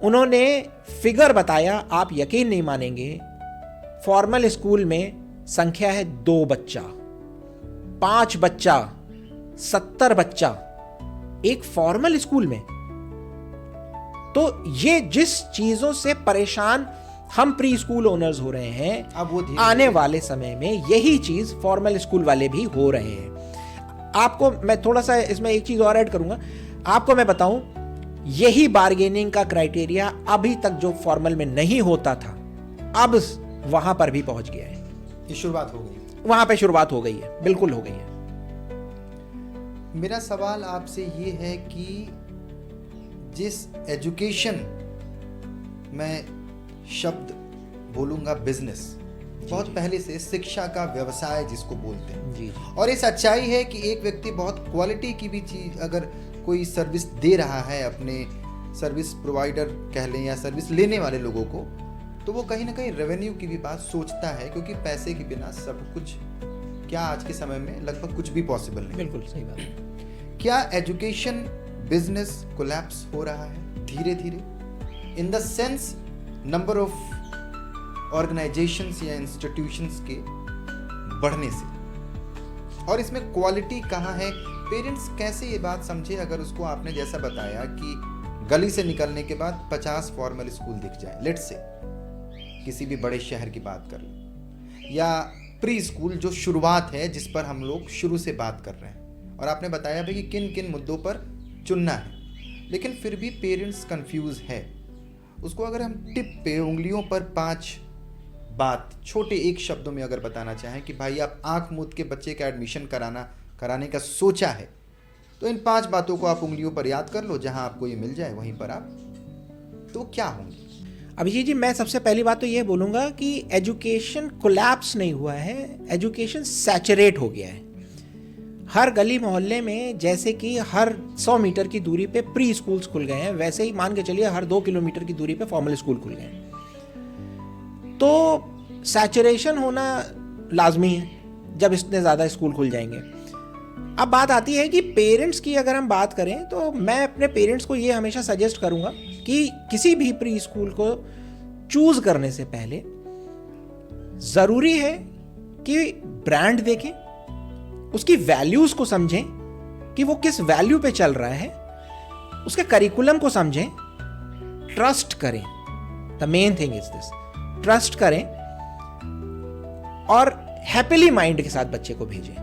उन्होंने फिगर बताया, आप यकीन नहीं मानेंगे, फॉर्मल स्कूल में संख्या है 2 बच्चा, 5 बच्चा, 70 बच्चा एक फॉर्मल स्कूल में। तो ये जिस चीजों से परेशान हम प्री स्कूल ओनर्स हो रहे हैं, अब वो आने वाले समय में यही चीज फॉर्मल स्कूल वाले भी हो रहे हैं। आपको मैं थोड़ा सा इसमें एक चीज और ऐड करूंगा। आपको मैं बताऊं, यही बार्गेनिंग का क्राइटेरिया अभी तक जो फॉर्मल में नहीं होता था, अब वहां पर भी पहुंच गया है। ये शुरुआत हो गई, वहां पे शुरुआत हो गई है, बिल्कुल हो गई है। मेरा सवाल आपसे ये है कि जिस एजुकेशन, मैं शब्द बोलूंगा बिजनेस, बहुत पहले से शिक्षा का व्यवसाय जिसको बोलते हैं, जी, और ये सच्चाई है कि एक व्यक्ति बहुत क्वालिटी की भी चीज अगर कोई सर्विस दे रहा है अपने सर्विस प्रोवाइडर कह लें या सर्विस लेने वाले लोगों को, तो वो कहीं ना कहीं रेवेन्यू की भी बात सोचता है, क्योंकि पैसे के बिना सब कुछ क्या आज के समय में लगभग कुछ भी पॉसिबल नहीं। बिल्कुल सही बात है। क्या एजुकेशन बिजनेस कोलैप्स हो रहा है धीरे धीरे in the sense number of organisations या इंस्टीट्यूशंस के बढ़ने से? और इसमें क्वालिटी कहाँ है? पेरेंट्स कैसे ये बात समझे अगर उसको आपने जैसा बताया कि गली से निकलने के बाद 50 फॉर्मल स्कूल दिख जाए, लेट्स से किसी भी बड़े शहर की बात कर लें, या प्री स्कूल जो शुरुआत है जिस पर हम लोग शुरू से बात कर रहे हैं, और आपने बताया भी कि किन किन मुद्दों पर चुनना है, लेकिन फिर भी पेरेंट्स कंफ्यूज है। उसको अगर हम टिप पे उंगलियों पर 5 बात छोटे एक शब्दों में अगर बताना चाहें कि भाई आप आंख मूंद के बच्चे का एडमिशन कराने का सोचा है, तो इन 5 बातों को आप उंगलियों पर याद कर लो, जहां आपको ये मिल जाए वहीं पर आप, तो क्या होंगी? अभिजीत जी, मैं सबसे पहली बात तो ये बोलूँगा कि एजुकेशन कोलैप्स नहीं हुआ है, एजुकेशन सैचुरेट हो गया है। हर गली मोहल्ले में जैसे कि हर 100 मीटर की दूरी पे प्री स्कूल्स खुल गए हैं, वैसे ही मान के चलिए हर 2 किलोमीटर की दूरी पे फॉर्मल स्कूल खुल गए हैं। तो सैचुरेशन होना लाजमी है जब इतने ज़्यादा स्कूल खुल जाएंगे। अब बात आती है कि पेरेंट्स की अगर हम बात करें, तो मैं अपने पेरेंट्स को ये हमेशा सजेस्ट करूंगा कि किसी भी प्री स्कूल को चूज करने से पहले ज़रूरी है कि ब्रांड देखें, उसकी वैल्यूज़ को समझें कि वो किस वैल्यू पे चल रहा है, उसके करिकुलम को समझें, ट्रस्ट करें। The main thing is this, trust करें और हैप्पीली माइंड के साथ बच्चे को भेजें।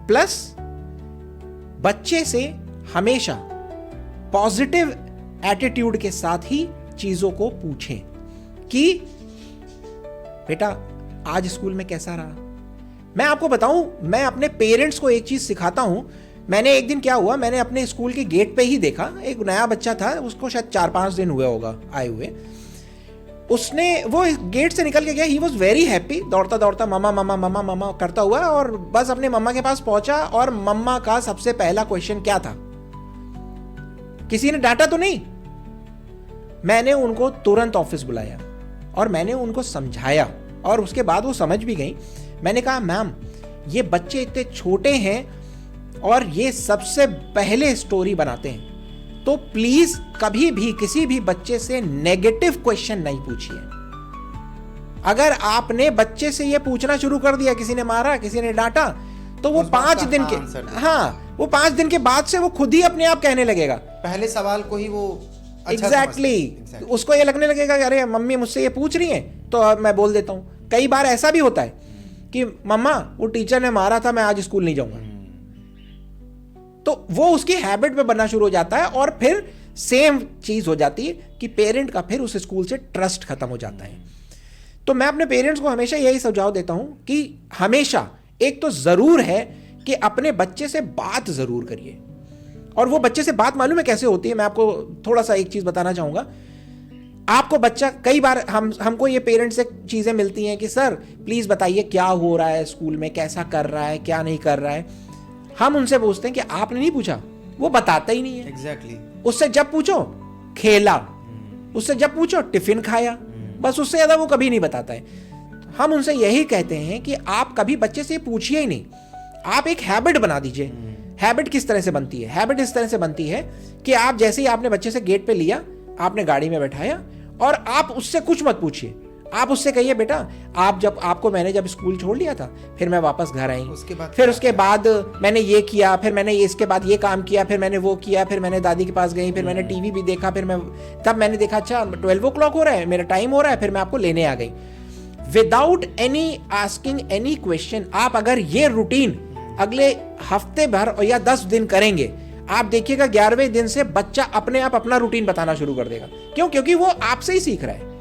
प्लस बच्चे से हमेशा पॉजिटिव एटीट्यूड के साथ ही चीजों को पूछें कि बेटा आज स्कूल में कैसा रहा। मैं आपको बताऊं, मैं अपने पेरेंट्स को एक चीज सिखाता हूं। मैंने एक दिन क्या हुआ, मैंने अपने स्कूल के गेट पे ही देखा, एक नया बच्चा था, उसको शायद 4-5 दिन हुए होगा आए हुए। उसने वो गेट से निकल के गया, ही वॉज वेरी हैप्पी, दौड़ता दौड़ता मम्मा मम्मा मम्मा मम्मा करता हुआ, और बस अपने मम्मा के पास पहुंचा। और मम्मा का सबसे पहला क्वेश्चन क्या था? किसी ने डांटा तो नहीं? मैंने उनको तुरंत ऑफिस बुलाया और मैंने उनको समझाया, और उसके बाद वो समझ भी गई। मैंने कहा मैम, ये बच्चे इतने छोटे हैं और ये सबसे पहले स्टोरी बनाते हैं, तो प्लीज कभी भी किसी भी बच्चे से नेगेटिव क्वेश्चन नहीं पूछिए। अगर आपने बच्चे से ये पूछना शुरू कर दिया, किसी ने मारा, किसी ने डांटा, तो वो 5 दिन के वो 5 दिन के बाद से वो खुद ही अपने आप कहने लगेगा। पहले सवाल को ही वो एग्जैक्टली उसको ये लगने लगेगा कि अरे मम्मी मुझसे ये पूछ रही है तो अब मैं बोल देता हूं। कई बार ऐसा भी होता है कि मम्मा वो टीचर ने मारा था, मैं आज स्कूल नहीं जाऊंगा। तो वो उसकी हैबिट पे बनना शुरू हो जाता है, और फिर सेम चीज हो जाती है कि पेरेंट का फिर उस स्कूल से ट्रस्ट खत्म हो जाता है। तो मैं अपने पेरेंट्स को हमेशा यही सुझाव देता हूं कि हमेशा एक तो जरूर है कि अपने बच्चे से बात जरूर करिए। और वो बच्चे से बात मालूम है कैसे होती है? मैं आपको थोड़ा सा एक चीज बताना चाहूंगा। आपको बच्चा, कई बार हमको ये पेरेंट्स से चीजें मिलती हैं कि सर प्लीज बताइए क्या हो रहा है स्कूल में, कैसा कर रहा है, क्या नहीं कर रहा है। हम उनसे पूछते हैं कि आपने नहीं पूछा, वो बताता ही नहीं है। एग्जैक्टली। उससे जब पूछो खेला, उससे जब पूछो टिफिन खाया, बस उससे ज्यादा वो कभी नहीं बताता है। हम उनसे यही कहते हैं कि आप कभी बच्चे से पूछिए ही नहीं, आप एक हैबिट बना दीजिए। हैबिट किस तरह से बनती है? हैबिट इस तरह से बनती है कि आप जैसे ही आपने बच्चे से गेट पे लिया, आपने गाड़ी में बैठाया और आप उससे कुछ मत पूछिए। आप उससे कहिए बेटा मैंने जब स्कूल छोड़ लिया था, फिर मैं वापस घर आई, उसके बाद मैंने ये किया, फिर मैंने इसके बाद ये काम किया, फिर मैंने वो किया, फिर मैंने दादी के पास गई, फिर मैंने टीवी भी देखा, तब मैंने देखा अच्छा 12 o'clock हो रहा है, मेरा टाइम हो रहा है, फिर मैं आपको लेने आ गई। Without any asking any question, आप अगर ये रूटीन अगले हफ्ते भर या 10 दिन करेंगे, आप देखिएगा 11वें दिन से बच्चा अपने आप अपना रूटीन बताना शुरू कर देगा। क्यों? क्योंकि वो आपसे ही सीख रहा है।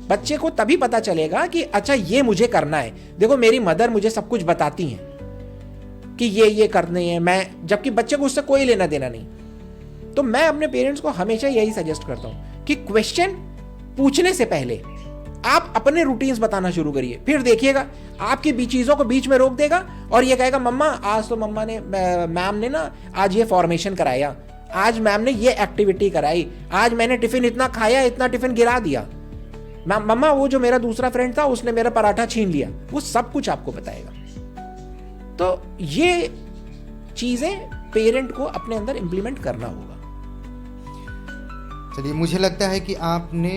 बच्चे को तभी पता चलेगा कि अच्छा ये मुझे करना है, देखो मेरी मदर मुझे सब कुछ बताती हैं कि ये करने हैं, मैं, जबकि बच्चे को उससे कोई लेना देना नहीं। तो मैं अपने पेरेंट्स को हमेशा यही सजेस्ट करता हूं कि क्वेश्चन पूछने से पहले आप अपने रूटीन्स बताना शुरू करिए। फिर देखिएगा आपकी चीजों को बीच में रोक देगा और ये कहेगा मम्मा आज तो मैम ने ना आज ये फॉर्मेशन कराया, आज मैम ने ये एक्टिविटी कराई, आज मैंने टिफिन इतना खाया, इतना टिफिन गिरा दिया, मम्मा वो जो मेरा दूसरा फ्रेंड था उसने मेरा पराठा छीन लिया। वो सब कुछ आपको बताएगा। तो ये चीजें पेरेंट को अपने अंदर इंप्लीमेंट करना होगा। चलिए, मुझे लगता है कि आपने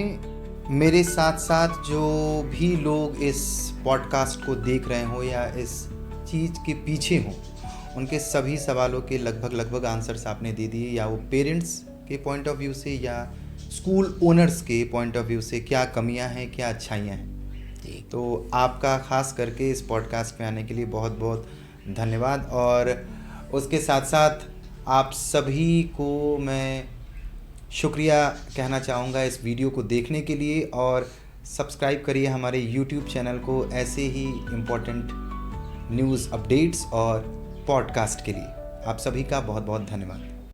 मेरे साथ साथ जो भी लोग इस पॉडकास्ट को देख रहे हो या इस चीज़ के पीछे हो, उनके सभी सवालों के लगभग आंसर्स आपने दे दिए, या वो पेरेंट्स के पॉइंट ऑफ व्यू से या स्कूल ओनर्स के पॉइंट ऑफ व्यू से क्या कमियां हैं, क्या अच्छाइयां हैं। तो आपका ख़ास करके इस पॉडकास्ट में आने के लिए बहुत बहुत धन्यवाद। और उसके साथ साथ आप सभी को मैं शुक्रिया कहना चाहूँगा इस वीडियो को देखने के लिए, और सब्सक्राइब करिए हमारे YouTube चैनल को ऐसे ही इम्पोर्टेंट न्यूज़ अपडेट्स और पॉडकास्ट के लिए। आप सभी का बहुत बहुत धन्यवाद।